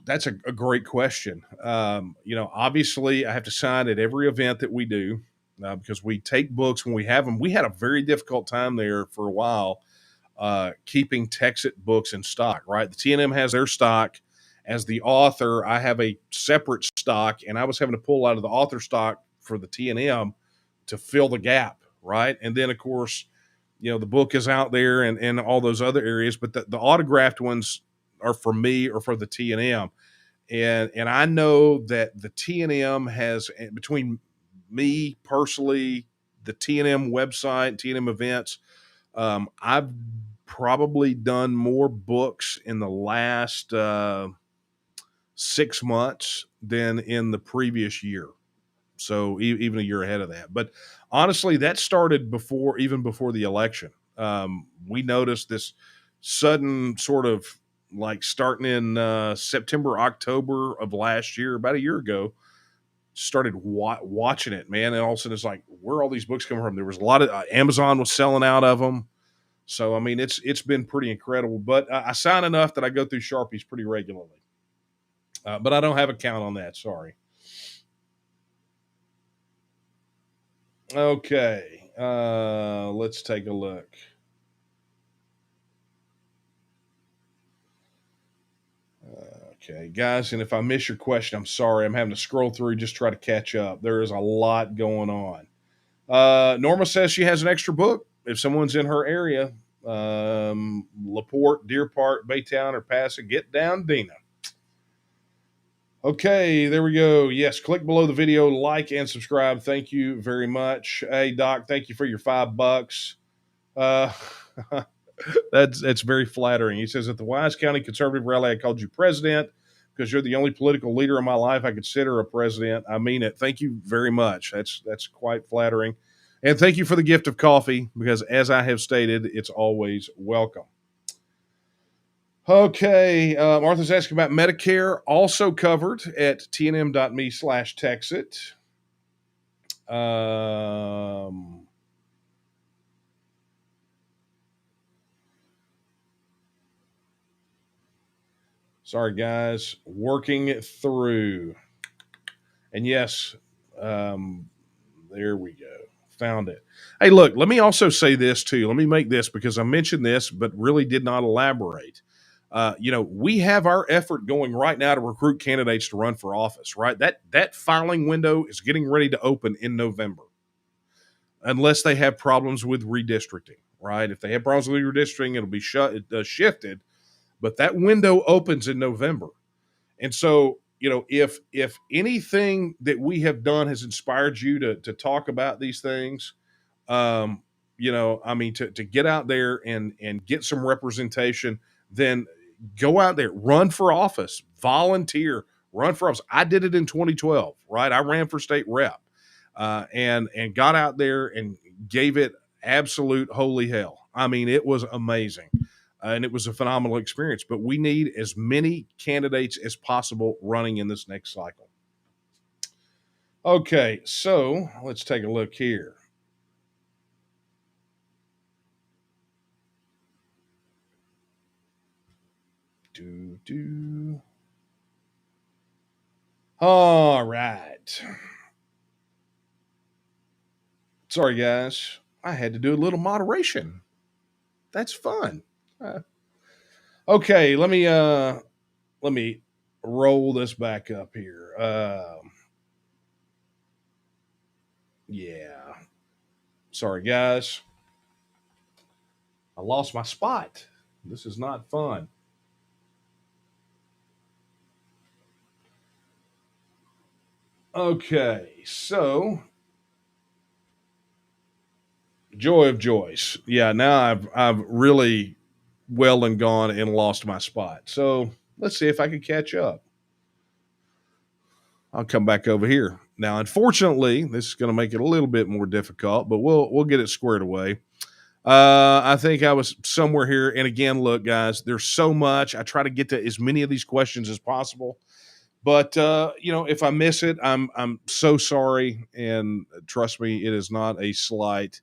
Speaker 14: That's a great question. Obviously I have to sign at every event that we do because we take books when we have them. We had a very difficult time there for a while keeping TEXIT books in stock, right? The TNM has their stock. As the author, I have a separate stock, and I was having to pull out of the author stock for the TNM to fill the gap, right? And then, of course, the book is out there and all those other areas, but the autographed ones are for me or for the TNM. And I know that the TNM has, between me personally, the TNM website, TNM events, I've probably done more books in the last 6 months than in the previous year. So even a year ahead of that. But honestly, that started even before the election. We noticed this sudden sort of like starting in September, October of last year, about a year ago, started watching it, man. And all of a sudden it's like, where are all these books coming from? There was a lot of Amazon was selling out of them. So, I mean, it's been pretty incredible, but I sign enough that I go through Sharpies pretty regularly. But I don't have a count on that. Sorry. Okay. Let's take a look. Okay, guys, and if I miss your question, I'm sorry. I'm having to scroll through, just try to catch up. There is a lot going on. Norma says she has an extra book. If someone's in her area, LaPorte, Deer Park, Baytown, or Passage, get down, Dina. Okay, there we go. Yes, click below the video, like and subscribe. Thank you very much. Hey, Doc, thank you for your $5. Uh, that's very flattering. He says, at the Wise County Conservative rally, I called you president because you're the only political leader in my life I consider a president. I mean it. Thank you very much. That's quite flattering. And thank you for the gift of coffee because, as I have stated, it's always welcome. Okay, Martha's asking about Medicare, also covered at tnm.me/TEXIT. Sorry, guys, working through. And yes, there we go. Found it. Hey, look, let me also say this too. Let me make this because I mentioned this, but really did not elaborate. We have our effort going right now to recruit candidates to run for office, right? That filing window is getting ready to open in November, unless they have problems with redistricting, right? If they have problems with redistricting, it'll be shifted, but that window opens in November. And so, if anything that we have done has inspired you to talk about these things, to get out there and get some representation, then go out there, run for office, volunteer, run for office. I did it in 2012, right? I ran for state rep, and got out there and gave it absolute holy hell. I mean, it was amazing. And it was a phenomenal experience, but we need as many candidates as possible running in this next cycle. Okay, so let's take a look here. All right. Sorry, guys. I had to do a little moderation. That's fun. Okay, let me roll this back up here. Yeah. Sorry, guys. I lost my spot. This is not fun. Okay, so joy of joys. Yeah, now I've really well and gone and lost my spot. So let's see if I can catch up. I'll come back over here. Now, unfortunately, this is going to make it a little bit more difficult, but we'll get it squared away. I think I was somewhere here. And again, look, guys, there's so much. I try to get to as many of these questions as possible. But if I miss it, I'm so sorry. And trust me, it is not a slight.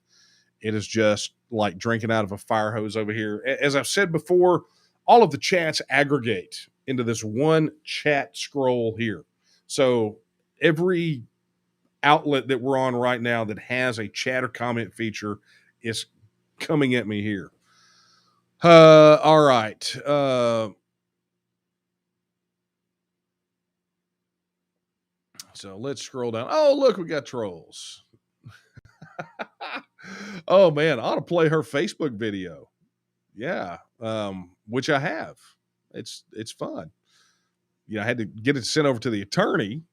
Speaker 14: It is just like drinking out of a fire hose over here. As I've said before, all of the chats aggregate into this one chat scroll here. So every outlet that we're on right now that has a chat or comment feature is coming at me here. All right. So let's scroll down. Oh, look, we got trolls. Oh man, I ought to play her Facebook video. Yeah, which I have. It's fun. I had to get it sent over to the attorney,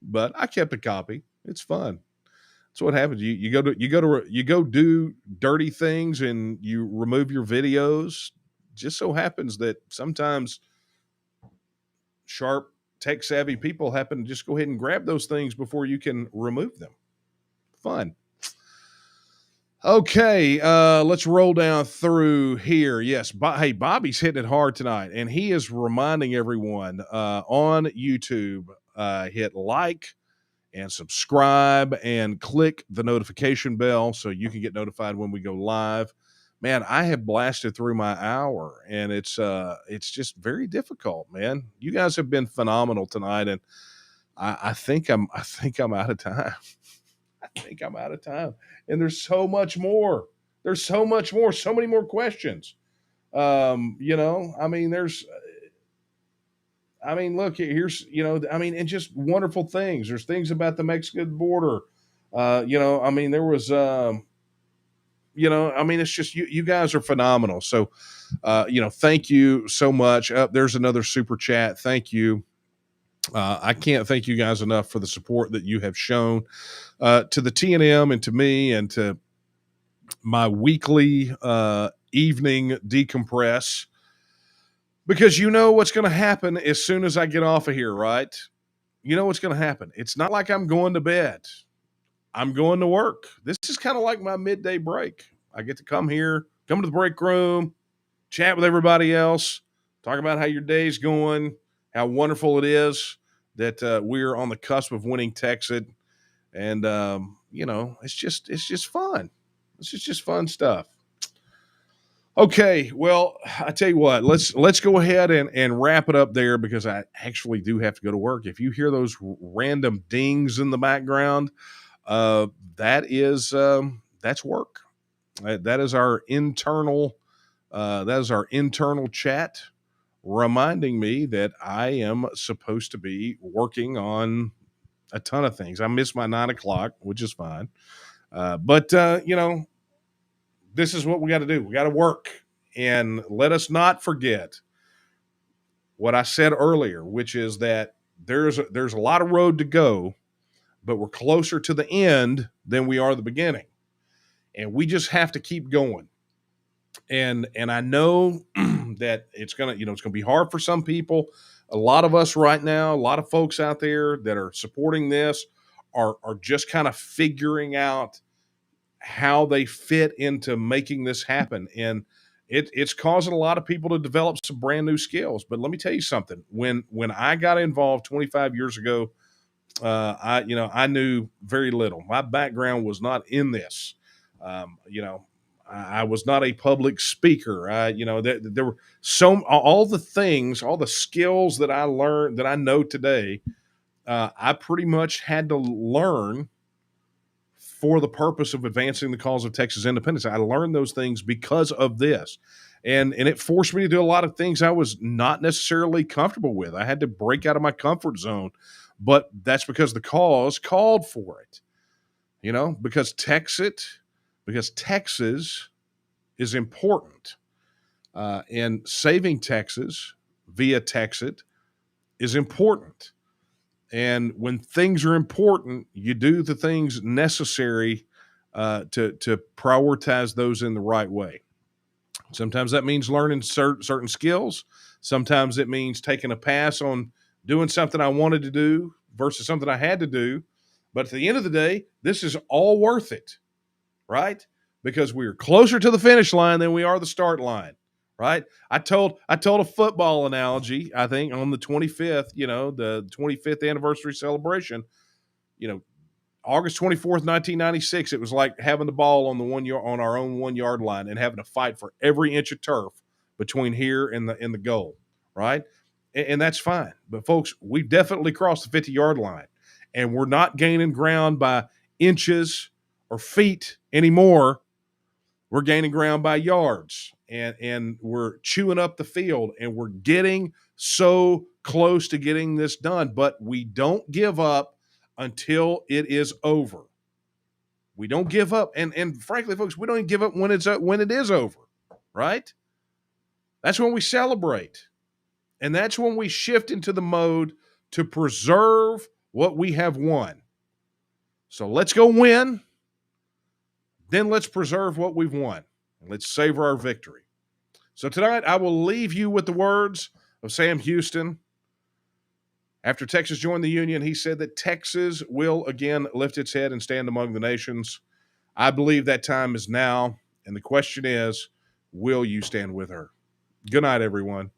Speaker 14: but I kept a copy. It's fun. That's what happens. You go do dirty things and you remove your videos. Just so happens that sometimes sharp, tech savvy people happen to just go ahead and grab those things before you can remove them. Fun. Okay, let's roll down through here. Yes, hey, Bobby's hitting it hard tonight, and he is reminding everyone on YouTube, hit like and subscribe and click the notification bell so you can get notified when we go live. Man, I have blasted through my hour, and it's just very difficult, man. You guys have been phenomenal tonight, and I think I'm out of time. I think I'm out of time. And there's so much more. There's so much more, so many more questions. Look, here's, and just wonderful things. There's things about the Mexican border. There was, it's just, you guys are phenomenal. So, thank you so much. There's another super chat. Thank you. I can't thank you guys enough for the support that you have shown to the TNM and to me and to my weekly evening decompress, because you know what's going to happen as soon as I get off of here, right? You know what's going to happen. It's not like I'm going to bed. I'm going to work. This is kind of like my midday break. I get to come here, come to the break room, chat with everybody else, talk about how your day's going, how wonderful it is that we're on the cusp of winning TEXIT. And, it's just fun. This is just fun stuff. Okay, well, I tell you what, let's go ahead and wrap it up there, because I actually do have to go to work. If you hear those random dings in the background, that's work. That is our internal chat reminding me that I am supposed to be working on a ton of things. I missed my 9 o'clock, which is fine. But this is what we got to do. We got to work. And let us not forget what I said earlier, which is that there's a lot of road to go, but we're closer to the end than we are the beginning. And we just have to keep going. And I know that it's going to be hard for some people. A lot of us right now, a lot of folks out there that are supporting this are just kind of figuring out how they fit into making this happen. And it's causing a lot of people to develop some brand new skills. But let me tell you something. When I got involved 25 years ago, I knew very little. My background was not in this. I was not a public speaker. There were all the skills that I learned, that I know today, I pretty much had to learn for the purpose of advancing the cause of Texas independence. I learned those things because of this. And it forced me to do a lot of things I was not necessarily comfortable with. I had to break out of my comfort zone, but that's because the cause called for it. Because Texas is important. And saving Texas via TEXIT is important. And when things are important, you do the things necessary to prioritize those in the right way. Sometimes that means learning certain skills. Sometimes it means taking a pass on doing something I wanted to do versus something I had to do. But at the end of the day, this is all worth it, right? Because we're closer to the finish line than we are the start line. Right. I told a football analogy, I think, on the 25th, the 25th anniversary celebration, August 24th, 1996. It was like having the ball on on our own 1 yard line and having to fight for every inch of turf between here and the goal. Right. And that's fine. But folks, we've definitely crossed the 50-yard line, and we're not gaining ground by inches or feet anymore. We're gaining ground by yards. And we're chewing up the field, and we're getting so close to getting this done, but we don't give up until it is over. We don't give up. And frankly, folks, we don't even give up when it is over, right? That's when we celebrate. And that's when we shift into the mode to preserve what we have won. So let's go win. Then let's preserve what we've won. Let's savor our victory. So tonight, I will leave you with the words of Sam Houston. After Texas joined the Union, he said that Texas will again lift its head and stand among the nations. I believe that time is now, and the question is, will you stand with her? Good night, everyone.